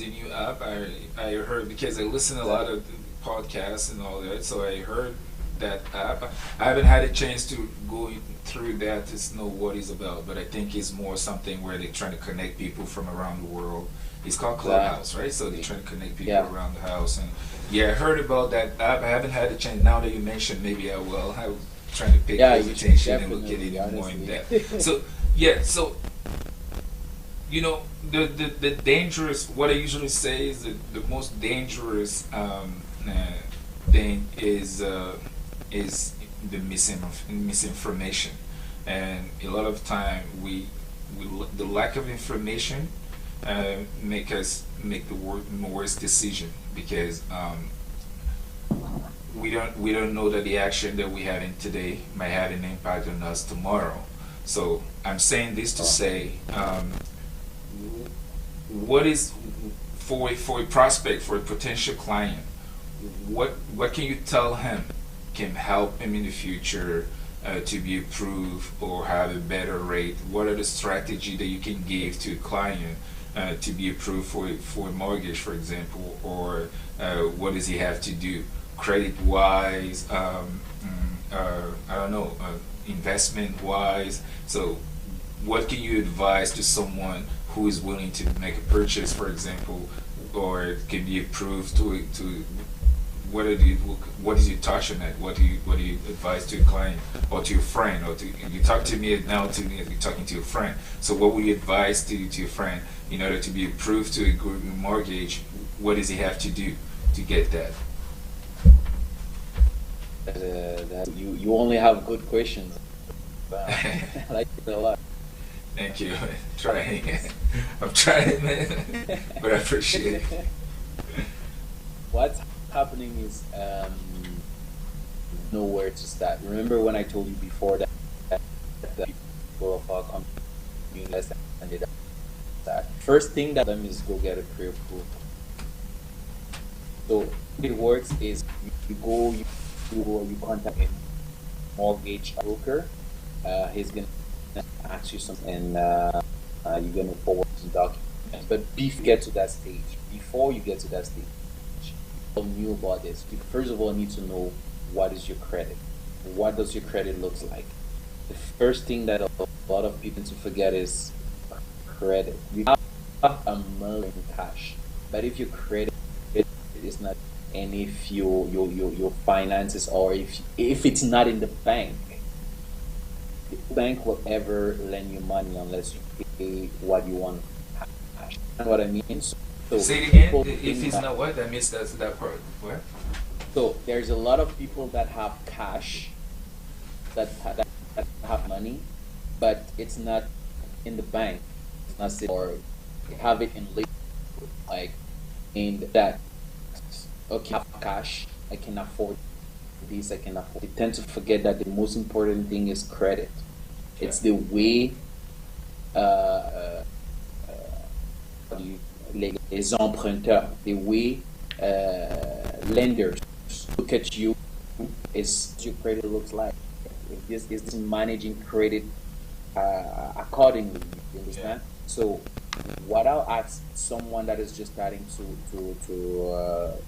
[SPEAKER 1] new app. I heard, because I listen a lot of podcasts and all that, so I heard that app. I haven't had a chance to go through that to know what it's about, but I think it's more something where they're trying to connect people from around the world. It's called Clubhouse, right? So they're trying to connect people
[SPEAKER 2] Yeah.
[SPEAKER 1] around the house. And yeah, I heard about that app. I haven't had a chance. Now that you mentioned, maybe I will. I was trying to pay
[SPEAKER 2] Yeah,
[SPEAKER 1] close
[SPEAKER 2] you should
[SPEAKER 1] attention and look at
[SPEAKER 2] definitely,
[SPEAKER 1] it more in
[SPEAKER 2] honestly.
[SPEAKER 1] depth. So yeah, so the dangerous, what I usually say is that the most dangerous thing is the misinformation. And a lot of time the lack of information make the worst decision, because we don't know that the action that we have in today might have an impact on us tomorrow. So I'm saying this to say, what is, for a prospect, for a potential client, what can you tell him can help him in the future to be approved or have a better rate? What are the strategy that you can give to a client to be approved for a mortgage, for example, or what does he have to do credit wise? I don't know, investment wise. So what can you advise to someone who is willing to make a purchase, for example, or can be approved to what is your touch on that? What do you advise to a client or to your friend or to you talk to me now to me you're talking to your friend. So what would you advise to your friend in order to be approved to a good mortgage? What does he have to do to get that?
[SPEAKER 2] That you only have good questions. I like it a lot.
[SPEAKER 1] Thank you. Trying. I'm trying, man. But I appreciate it.
[SPEAKER 2] What's happening is know where to start. Remember when I told you before that the people of our community less than they that. First thing that them is go get a pre-approved. So it works is you contact a mortgage broker. He's gonna ask you something, and you're gonna forward some documents. But before you get to that stage, you knew about this. You first of all need to know what is your credit. What does your credit look like? The first thing that a lot of people to forget is credit. You have a million cash, but if your credit is not, and if your finances, or if it's not in the bank will ever lend you money unless you pay what you want. You know what I mean? So
[SPEAKER 1] say it again. If it's not what, that means that's that part. What?
[SPEAKER 2] So there's a lot of people that have cash, that have money, but it's not in the bank. It's not sitting, or they have it in liquid, like in that. Okay, I have cash. I can afford this. I can afford. They tend to forget that the most important thing is credit. It's the way les emprunteurs, the way lenders look at you, is your credit looks like. If this is managing credit accordingly, you understand? So what I'll ask someone that is just starting to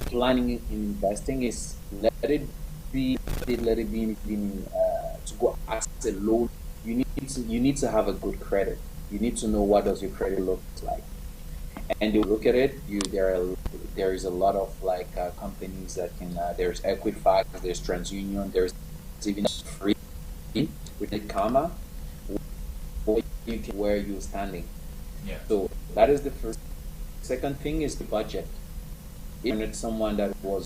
[SPEAKER 2] planning in investing is let it be to go ask a loan. You need to have a good credit. You need to know what does your credit look like, and you look at it. There is a lot of like companies that can. There's Equifax, there's TransUnion, there's even free with the comma where you're standing.
[SPEAKER 1] Yeah.
[SPEAKER 2] So that is the first. Second thing is the budget. If it's someone that was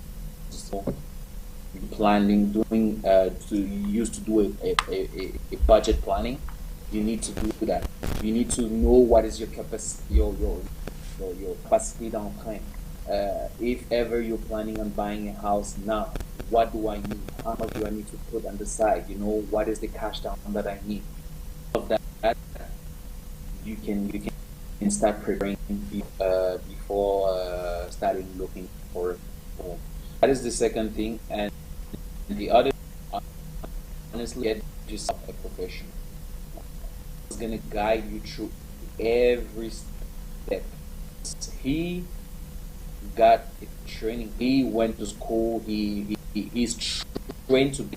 [SPEAKER 2] planning, doing used to do a budget planning, you need to do that. You need to know what is your capacity, your capacity d'emprunt. If ever you're planning on buying a house now, what do I need? How much do I need to put on the side? You know, what is the cash down that I need? Of that, you can start preparing before starting looking for home. That is the second thing, and the other, honestly, get yourself a professional. It's gonna guide you through every step. He got a training. He went to school. He's trained to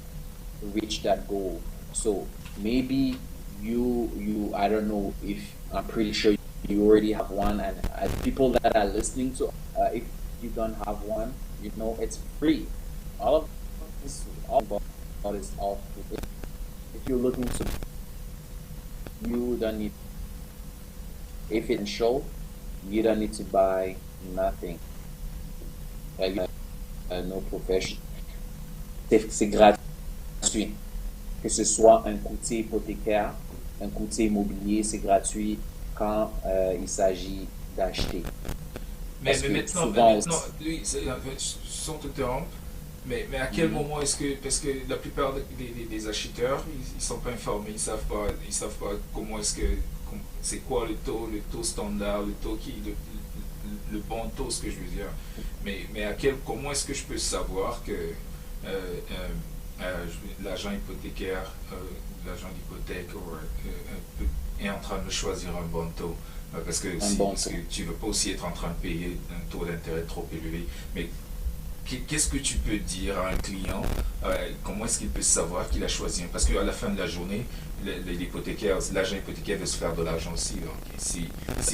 [SPEAKER 2] reach that goal. So maybe you I don't know if I'm pretty sure you already have one, and people that are listening to, if you don't have one, you know it's free. All of this, all about is all free. If you're looking to, you don't need. If it's show, you don't need to buy nothing. No profession. C'est gratuit. Que ce soit un courtier hypothécaire, un courtier immobilier, c'est gratuit quand il s'agit d'acheter.
[SPEAKER 1] Mais maintenant, oui, sans te interrompre, mais à quel moment est-ce que, parce que la plupart des acheteurs, ils sont pas informés, ils savent pas comment est-ce que, c'est quoi le taux standard, le taux le bon taux, ce que je veux dire. Mais comment est-ce que je peux savoir que l'agent hypothécaire, l'agent d'hypothèque est en train de choisir un bon taux? Parce que tu ne veux pas aussi être en train de payer un taux d'intérêt trop élevé. Mais qu'est-ce que tu peux dire à un client? Comment est-ce qu'il peut savoir qu'il a choisi? Parce qu'à la fin de la journée, l'agent hypothécaire veut se faire de l'argent aussi. Donc, si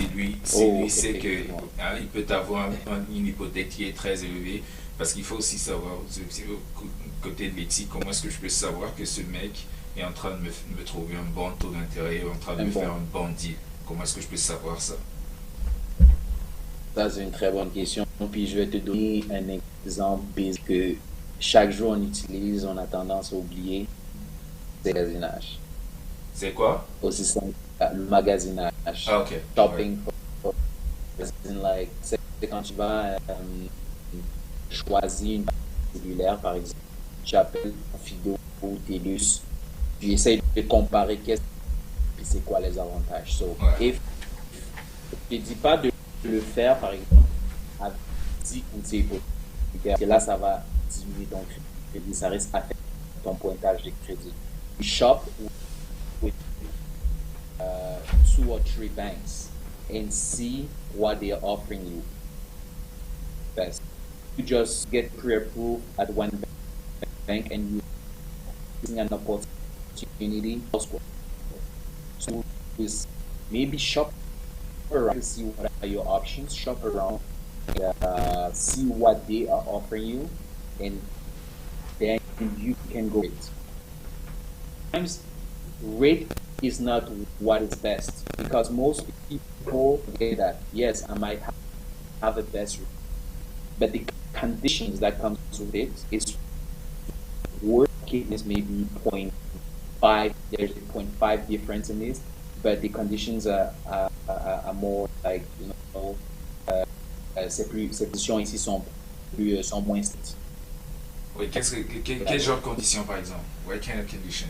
[SPEAKER 1] lui sait qu'il peut avoir une hypothèque qui est très élevée, Parce qu'il faut aussi savoir, côté de l'éthique, comment est-ce que je peux savoir que ce mec est en train de me trouver un bon taux d'intérêt, en train de
[SPEAKER 2] Un
[SPEAKER 1] me
[SPEAKER 2] bon.
[SPEAKER 1] faire un bon deal. Comment est-ce que je peux savoir ça?
[SPEAKER 2] Ça, c'est une très bonne question. Puis je vais te donner un exemple basique que chaque jour on utilise, on a tendance à oublier, c'est le magasinage.
[SPEAKER 1] C'est quoi?
[SPEAKER 2] Aussi simple, le magasinage.
[SPEAKER 1] Ah, ok. Ouais.
[SPEAKER 2] Shopping for like, c'est quand tu vas choisir une cellulaire, par exemple, tu appelles ton Fido ou Telus, tu essayes de comparer qu'est-ce puis c'est quoi les avantages. So,
[SPEAKER 1] Ouais.
[SPEAKER 2] if je ne dis pas de le faire, par exemple, avec 10 courtiers hypothécaires, parce que là, ça va diminuer ton crédit, ça risque d'affecter ton pointage de crédit. You shop with 2 or 3 banks and see what they are offering you best. You just get pre-approved at one bank and you using an opportunity elsewhere. So is maybe shop around to see what are your options, shop around, see what they are offering you, and then you can go with it. Sometimes rate is not what is best because most people say that yes, I might have a best rate, but the conditions that comes with it is working is maybe 0.5. There's a 0.5 difference in this, but the conditions are more like ces conditions ici sont moins strictes.
[SPEAKER 1] Oui, quel genre de conditions par exemple? What kind of condition,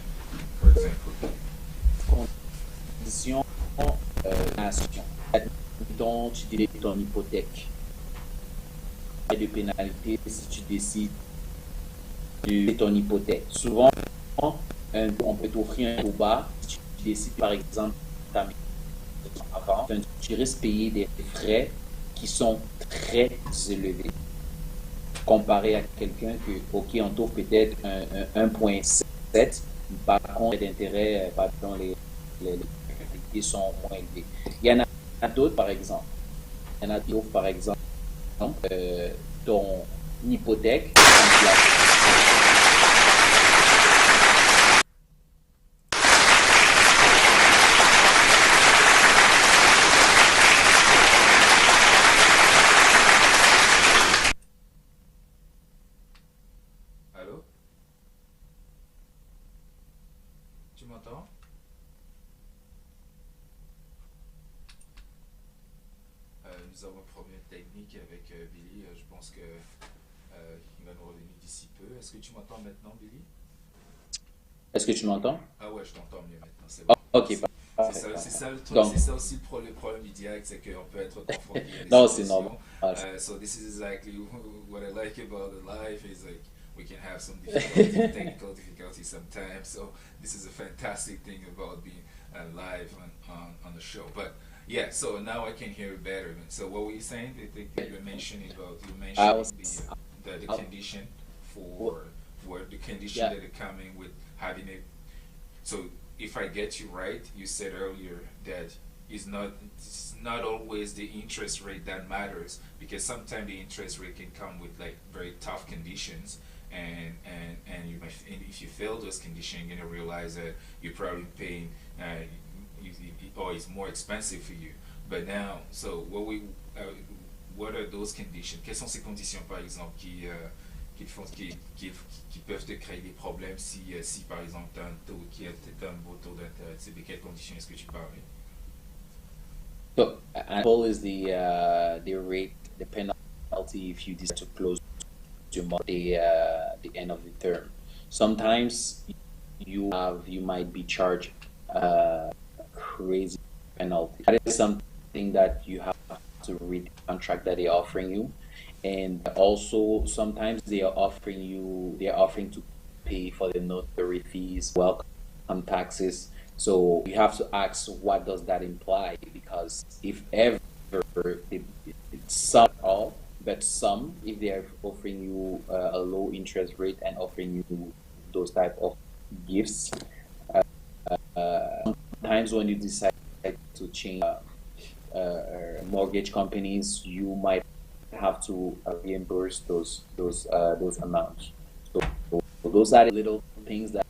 [SPEAKER 1] for example?
[SPEAKER 2] Conditions nation. Admettons, tu délais ton hypothèque. Pas de pénalité si tu décides de ton hypothèque. Souvent, on peut t'offrir un taux bas si tu décides par exemple ta avant, tu risques de payer des frais qui sont très élevés comparé à quelqu'un que, ok, on t'offre peut-être un 1,7, par contre, les intérêts, pardon, les pénalités sont moins élevés. Il y en a d'autres, par exemple. Il y en a d'autres, par exemple, ton hypothèque.
[SPEAKER 1] Allô? Tu m'entends? Nous avons un problème technique avec Billy. Je pense que il va nous revenir d'ici peu. Est-ce que tu m'entends maintenant, Billy?
[SPEAKER 2] Est-ce que tu m'entends?
[SPEAKER 1] Ah ouais, je t'entends mieux maintenant. C'est
[SPEAKER 2] Oh,
[SPEAKER 1] bon.
[SPEAKER 2] ok,
[SPEAKER 1] C'est
[SPEAKER 2] parfait.
[SPEAKER 1] ça le truc.
[SPEAKER 2] Donc,
[SPEAKER 1] C'est ça aussi le problème du direct, c'est qu'on peut être confronté à des
[SPEAKER 2] non, c'est
[SPEAKER 1] situations.
[SPEAKER 2] normal.
[SPEAKER 1] So this is exactly what I like about the life is like we can have some difficulty, technical difficulties sometimes. So this is a fantastic thing about being live on the show. But yeah, so now I can hear you better. So what were you saying? That you were mentioning about
[SPEAKER 2] I
[SPEAKER 1] mentioning
[SPEAKER 2] was,
[SPEAKER 1] the
[SPEAKER 2] I,
[SPEAKER 1] condition for the condition
[SPEAKER 2] yeah,
[SPEAKER 1] that are coming with having it. So if I get you right, you said earlier that it's not always the interest rate that matters because sometimes the interest rate can come with like very tough conditions and you might and if you fail those conditions you're gonna realize that you're probably paying or it's more expensive for you. But now, so what are those conditions? Quelles sont ces conditions par exemple qui peuvent te créer des problèmes si par exemple tu as un taux qui est un beau taux d'intérêt? C'est de quelles conditions est-ce que tu parles?
[SPEAKER 2] so Apple is the rate, the penalty if you decide to close your month the end of the term. Sometimes you might be charged crazy penalty. That is something that you have to read the contract that they're offering you. And also sometimes they are offering to pay for the notary fees, welcome taxes. So you have to ask what does that imply because if ever it's some all, but some if they are offering you a low interest rate and offering you those type of gifts, sometimes when you decide to change mortgage companies, you might have to reimburse those amounts. So, those are the little things that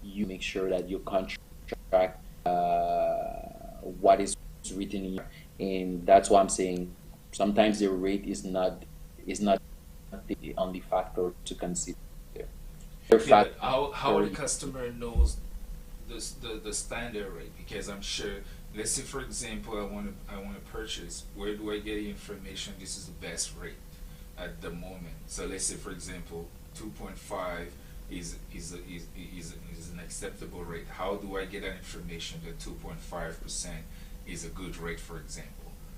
[SPEAKER 2] you make sure that your contract what is written in, and that's why I'm saying sometimes the rate is not the only factor to consider. The
[SPEAKER 1] Yeah, but
[SPEAKER 2] factor
[SPEAKER 1] how the customer knows the standard rate? Because I'm sure, let's say for example, I want to purchase. Where do I get the information? This is the best rate at the moment. So let's say for example, 2.5 is an acceptable rate. How do I get that information that 2.5% is a good rate, for example?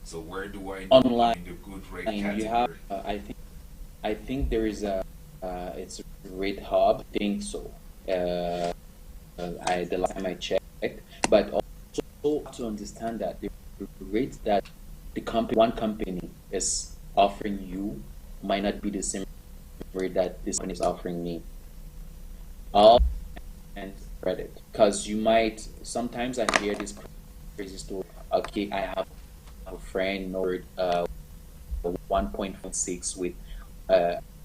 [SPEAKER 1] So where do I know I'm
[SPEAKER 2] online.
[SPEAKER 1] in the good rate
[SPEAKER 2] You have,
[SPEAKER 1] category?
[SPEAKER 2] I think there is a it's a rate hub. I think so. Uh, I the last time I checked, but also have to understand that the rate that one company is offering you might not be the same rate that this company is offering me. All and credit, because you might sometimes I hear this crazy story. Okay, I have a friend ordered 1.6 with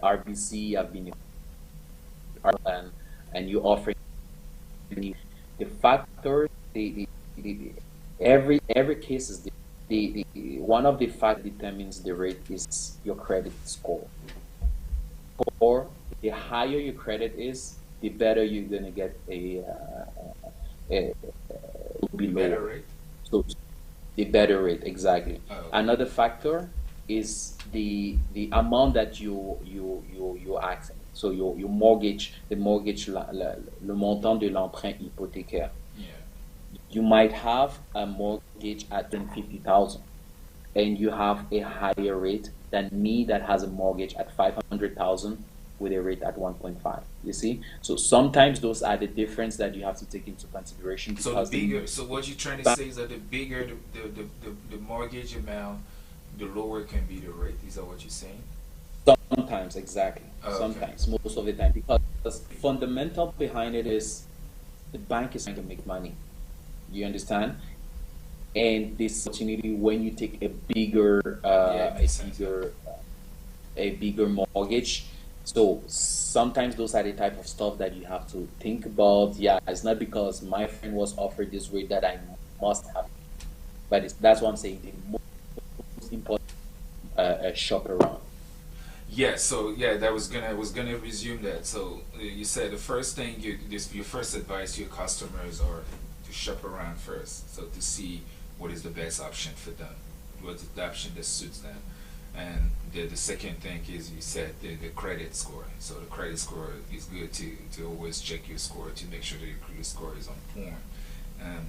[SPEAKER 2] RBC. I've been and you offering me the factor the every case is one of the factors determines the rate is your credit score. Or the higher your credit is, the better you're gonna get a will be
[SPEAKER 1] The better
[SPEAKER 2] lower.
[SPEAKER 1] rate?
[SPEAKER 2] So the better rate, exactly.
[SPEAKER 1] Oh, okay.
[SPEAKER 2] Another factor is the amount that you're asking. So your mortgage, le montant de l'emprunt hypothécaire.
[SPEAKER 1] Yeah.
[SPEAKER 2] You might have a mortgage at 250,000 and you have a higher rate than me that has a mortgage at 500,000 with a rate at 1.5. You see? So sometimes those are the difference that you have to take into consideration
[SPEAKER 1] So the
[SPEAKER 2] because
[SPEAKER 1] bigger, so what you're trying to
[SPEAKER 2] bank
[SPEAKER 1] say is that the bigger the mortgage amount, the lower can be the rate. Is that what you're saying?
[SPEAKER 2] sometimes exactly.
[SPEAKER 1] Oh, okay.
[SPEAKER 2] Sometimes, most of the time, because the fundamental behind it is the bank is trying to make money. You understand? And this opportunity when you take
[SPEAKER 1] Yeah, it makes sense.
[SPEAKER 2] a bigger mortgage. So sometimes those are the type of stuff that you have to think about. Yeah, it's not because my friend was offered this rate that I must have, but that's what I'm saying. The most important shop around.
[SPEAKER 1] Yeah, so yeah, that was gonna resume that. So you said the first thing your first advice to your customers are to shop around first, so to see what is the best option for them, what is the option that suits them, and the second thing is you said the credit score. So the credit score is good to always check your score to make sure that your credit score is on point. Um,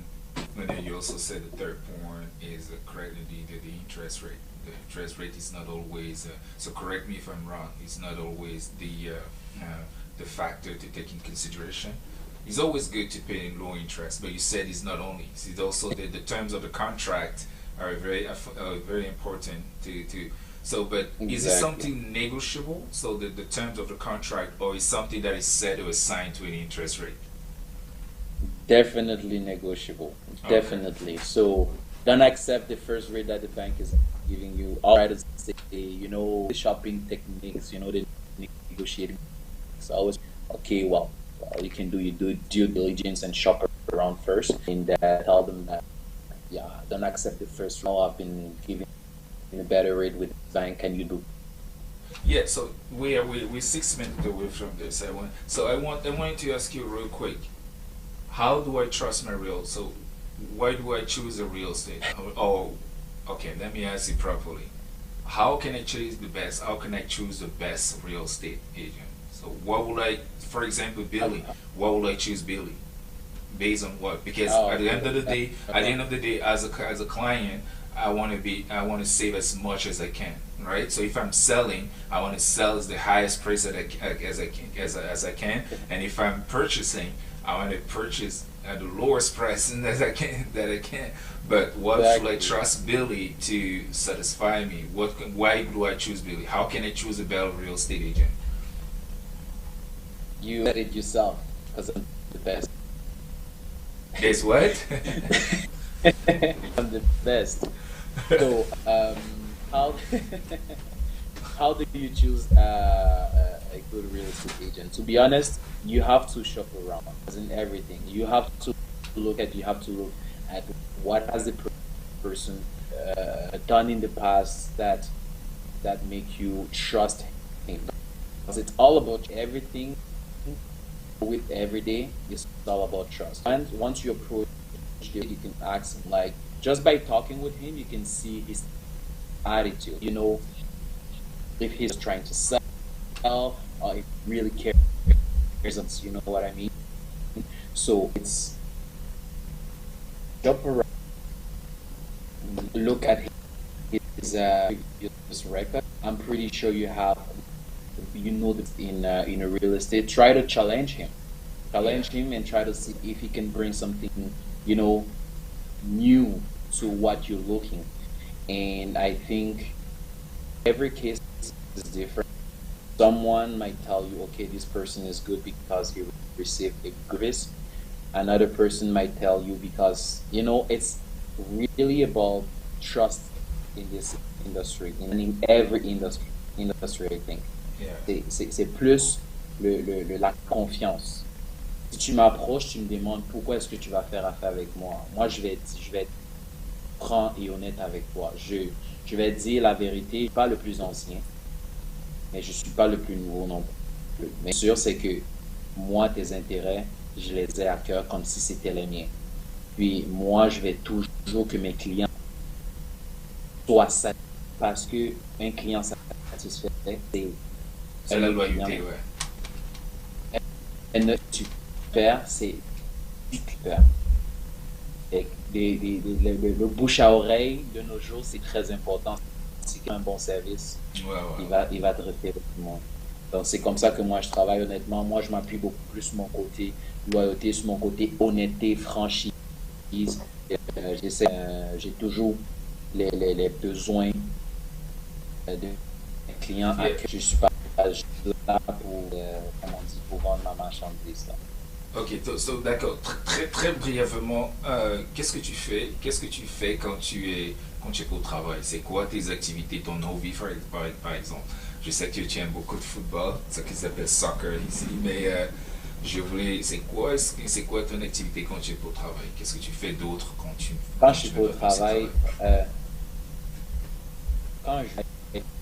[SPEAKER 1] and then you also said the third point is the credit, the interest rate. The interest rate is not always, so correct me if I'm wrong, it's not always the factor to take in consideration. It's always good to pay in low interest, but you said it's not only. It's also the terms of the contract are very important to so, but is it
[SPEAKER 2] Exactly.
[SPEAKER 1] something negotiable? So the terms of the contract, or is something that is set or assigned to an interest rate?
[SPEAKER 2] Definitely negotiable.
[SPEAKER 1] Okay.
[SPEAKER 2] Definitely. So don't accept the first rate that the bank is giving you. I'll try to say, the shopping techniques, the negotiating. It's always okay. Well, all you can do, you do due diligence and shop around first, and tell them that, yeah, don't accept the first. No, I've been given a better rate with the bank. Can you do?
[SPEAKER 1] Yeah, so we're 6 minutes away from this. I wanted to ask you real quick. How do I trust my real? So why do I choose a real estate? Oh, okay. Let me ask you properly. How can I choose the best? How can I choose the best real estate agent? So what would I, for example,
[SPEAKER 2] Uh,
[SPEAKER 1] Billy? What would I choose Billy? Based on what? Because
[SPEAKER 2] oh,
[SPEAKER 1] at the end
[SPEAKER 2] okay.
[SPEAKER 1] of the day, at the
[SPEAKER 2] Okay.
[SPEAKER 1] end of the day, as a client, I want to save as much as I can, right? So if I'm selling, I want to sell as the highest price that as I can, as I can, and if I'm purchasing, I want to purchase at the lowest price that I can. But what should I
[SPEAKER 2] Exactly.
[SPEAKER 1] trust Billy to satisfy me? Why do I choose Billy? How can I choose a better real estate agent?
[SPEAKER 2] You said it yourself because I'm the best.
[SPEAKER 1] Guess what?
[SPEAKER 2] I'm the best. So, how how do you choose a good real estate agent? To be honest, you have to shop around, as in everything. You have to look at what has the person done in the past that make you trust him. Because it's all about everything with every day. It's all about trust. And once you approach him, you can ask him like just by talking with him, you can see his attitude. You know if he's trying to sell or if he really cares. You know what I mean? So it's shop around, look at his record. I'm pretty sure you know this in a real estate. Try to challenge him, and try to see if he can bring something you know new to what you're looking. And I think every case is different. Someone might tell you, okay, this person is good because he received a good service. Another person might tell you because it's really about trust in this industry, in every industry I think.
[SPEAKER 1] Yeah.
[SPEAKER 2] C'est plus la confiance. Si tu m'approches, tu me demandes pourquoi est-ce que tu vas faire affaire avec moi. Moi, je vais être franc et honnête avec toi. Je vais te dire la vérité. Je ne suis pas le plus ancien, mais je ne suis pas le plus nouveau non plus. Mais sûr, c'est que moi, tes intérêts, je les ai à cœur comme si c'était les miens. Puis moi, je vais toujours que mes clients soient satisfaits parce que un client satisfait,
[SPEAKER 1] C'est la loyauté, ouais.
[SPEAKER 2] Un tu perds, c'est tu perds. Le bouche à oreille de nos jours, c'est très important. Si tu as un bon service, il va te référer tout le monde. Donc c'est comme ça que moi je travaille honnêtement. Moi je m'appuie beaucoup plus sur mon côté loyauté, sur mon côté honnêteté, franchise. J'ai toujours les besoins de clients à que je suis pas juste là pour, comment on dit, pour vendre ma marchandise. Là.
[SPEAKER 1] Ok, d'accord. Très brièvement, qu'est-ce que tu fais? Qu'est-ce que tu fais quand tu es au travail? C'est quoi tes activités, ton hobby par exemple? Je sais que tu aimes beaucoup de football, ce qui s'appelle soccer ici, mais c'est quoi ton activité quand tu es au travail? Qu'est-ce que tu fais d'autre
[SPEAKER 2] quand je suis au travail? Quand je vais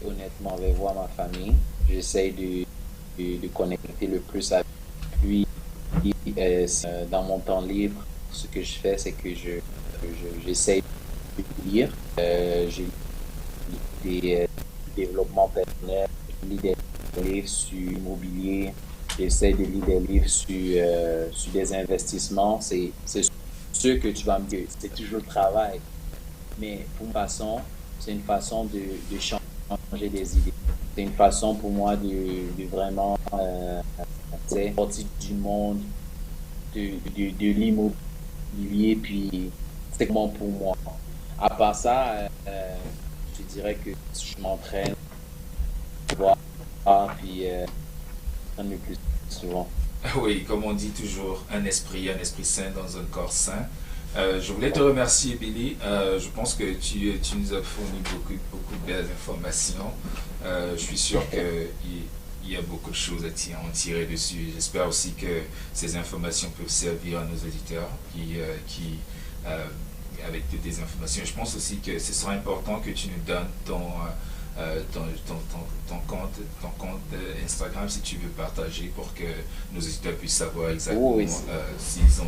[SPEAKER 2] honnêtement vais voir ma famille, j'essaie de connecter le plus avec lui. Dans mon temps libre, ce que je fais, c'est que j'essaie de lire. J'ai des développements personnels, je lis des livres sur l'immobilier, j'essaie de lire des livres sur des investissements. C'est sûr que tu vas me dire, c'est toujours le travail, mais pour une façon, c'est une façon de changer des idées. C'est une façon pour moi de vraiment sortir du monde de l'immobilier, puis c'est comment pour moi. À part ça, je dirais que je m'entraîne, voir, puis le plus souvent.
[SPEAKER 1] Oui, comme on dit toujours, un esprit sain dans un corps sain. Je voulais te remercier, Billy. Je pense que tu nous as fourni beaucoup de belles informations. Je suis sûr qu'il y a beaucoup de choses à en tirer dessus. J'espère aussi que ces informations peuvent servir à nos auditeurs avec des informations. Je pense aussi que ce sera important que tu nous donnes ton compte Instagram si tu veux partager pour que nos auditeurs puissent savoir exactement s'ils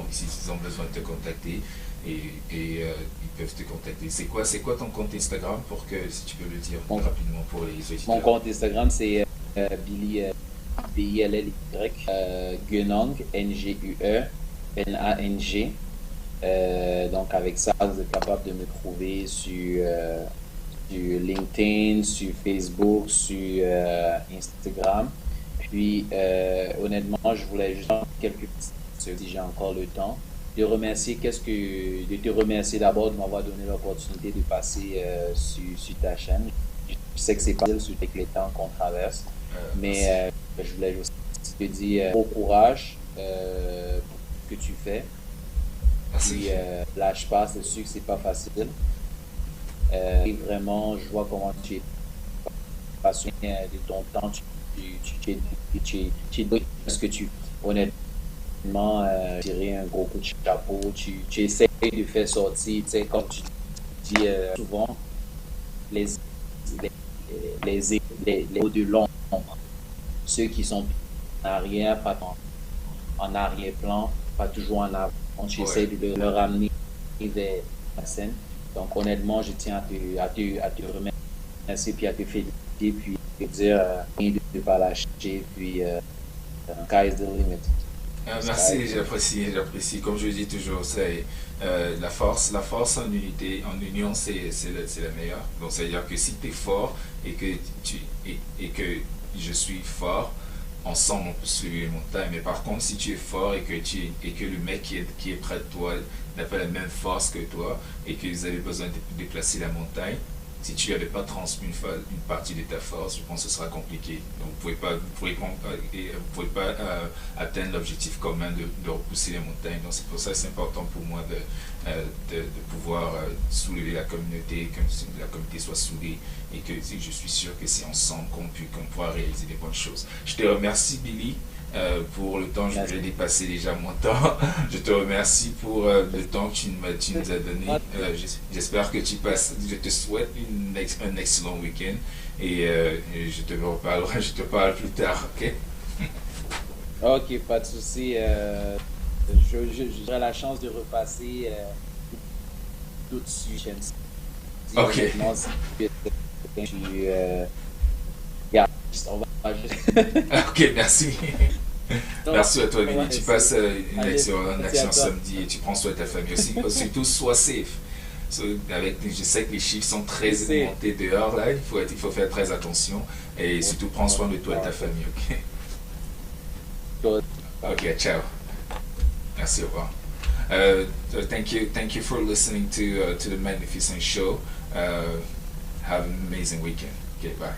[SPEAKER 1] ont besoin de te contacter et ils peuvent te contacter. C'est quoi ton compte Instagram pour que si tu peux le dire rapidement pour les auditeurs?
[SPEAKER 2] Mon compte Instagram c'est Billy Billy Nguenang Ngue donc avec ça vous êtes capable de me trouver sur LinkedIn, sur Facebook, sur Instagram. Puis, honnêtement, je voulais juste quelques petites, si j'ai encore le temps, de te remercier d'abord de m'avoir donné l'opportunité de passer sur ta chaîne. Je sais que c'est pas facile sur les temps qu'on traverse, mais je voulais juste te dire bon courage pour ce que tu fais. Puis, lâche pas, c'est sûr que c'est pas facile. Et vraiment, je vois comment tu es passionné de ton temps, tu donnes ce que tu honnêtement, je dirais un gros coup de chapeau. Tu essaies de faire sortir, tu sais, comme tu dis souvent, les, les hauts de l'ombre, ceux qui sont en arrière, pas en arrière-plan, pas toujours en avant. Tu essaies
[SPEAKER 1] Ouais.
[SPEAKER 2] de le ramener vers la scène. Donc, honnêtement, je tiens à te remercier, puis à te féliciter, puis te dire de ne pas lâcher, puis sky's the limit. Sky's
[SPEAKER 1] Merci,
[SPEAKER 2] the limit.
[SPEAKER 1] j'apprécie. Comme je dis toujours, c'est la force en unité, en union, c'est la meilleure. Donc, c'est-à-dire que si tu es fort et que et que je suis fort, ensemble on peut soulever les montagnes. Mais par contre, si tu es fort et que le mec qui est près de toi n'a pas la même force que toi et que vous avez besoin de déplacer la montagne, si tu n'avais pas transmis une partie de ta force, je pense que ce sera compliqué. Donc vous pouvez pas atteindre l'objectif commun de repousser les montagnes. Donc c'est pour ça que c'est important pour moi de pouvoir soulever la communauté, que la communauté soit soudée et que je suis sûr que c'est ensemble qu'on pourra réaliser des bonnes choses. Je te remercie, Billy. Pour le temps, je vais dépasser déjà mon temps. Je te remercie pour le temps que tu nous as donné. J'espère que tu passes. Je te souhaite un excellent week-end et je te parle plus tard, ok?
[SPEAKER 2] Ok, pas de souci. J'aurai la chance de repasser tout de suite. Si
[SPEAKER 1] Ok,
[SPEAKER 2] honnêtement, si tu, regarde, on va juste.
[SPEAKER 1] ok, merci.
[SPEAKER 2] Non,
[SPEAKER 1] Merci à toi, Billy.
[SPEAKER 2] ouais,
[SPEAKER 1] Tu passes
[SPEAKER 2] allez,
[SPEAKER 1] un
[SPEAKER 2] merci à
[SPEAKER 1] excellent
[SPEAKER 2] toi.
[SPEAKER 1] samedi et tu prends soin de ta famille aussi. Surtout, sois safe. Je sais que les chiffres sont très
[SPEAKER 2] Je sais.
[SPEAKER 1] montés dehors, là. Il faut faire très attention. Et
[SPEAKER 2] Ouais,
[SPEAKER 1] surtout, prends soin de toi et de ta
[SPEAKER 2] ouais.
[SPEAKER 1] famille, ok?
[SPEAKER 2] Toi,
[SPEAKER 1] Ok, ciao. Merci, au revoir. Thank you for listening to the Magnificent Show. Have an amazing weekend. Okay, bye.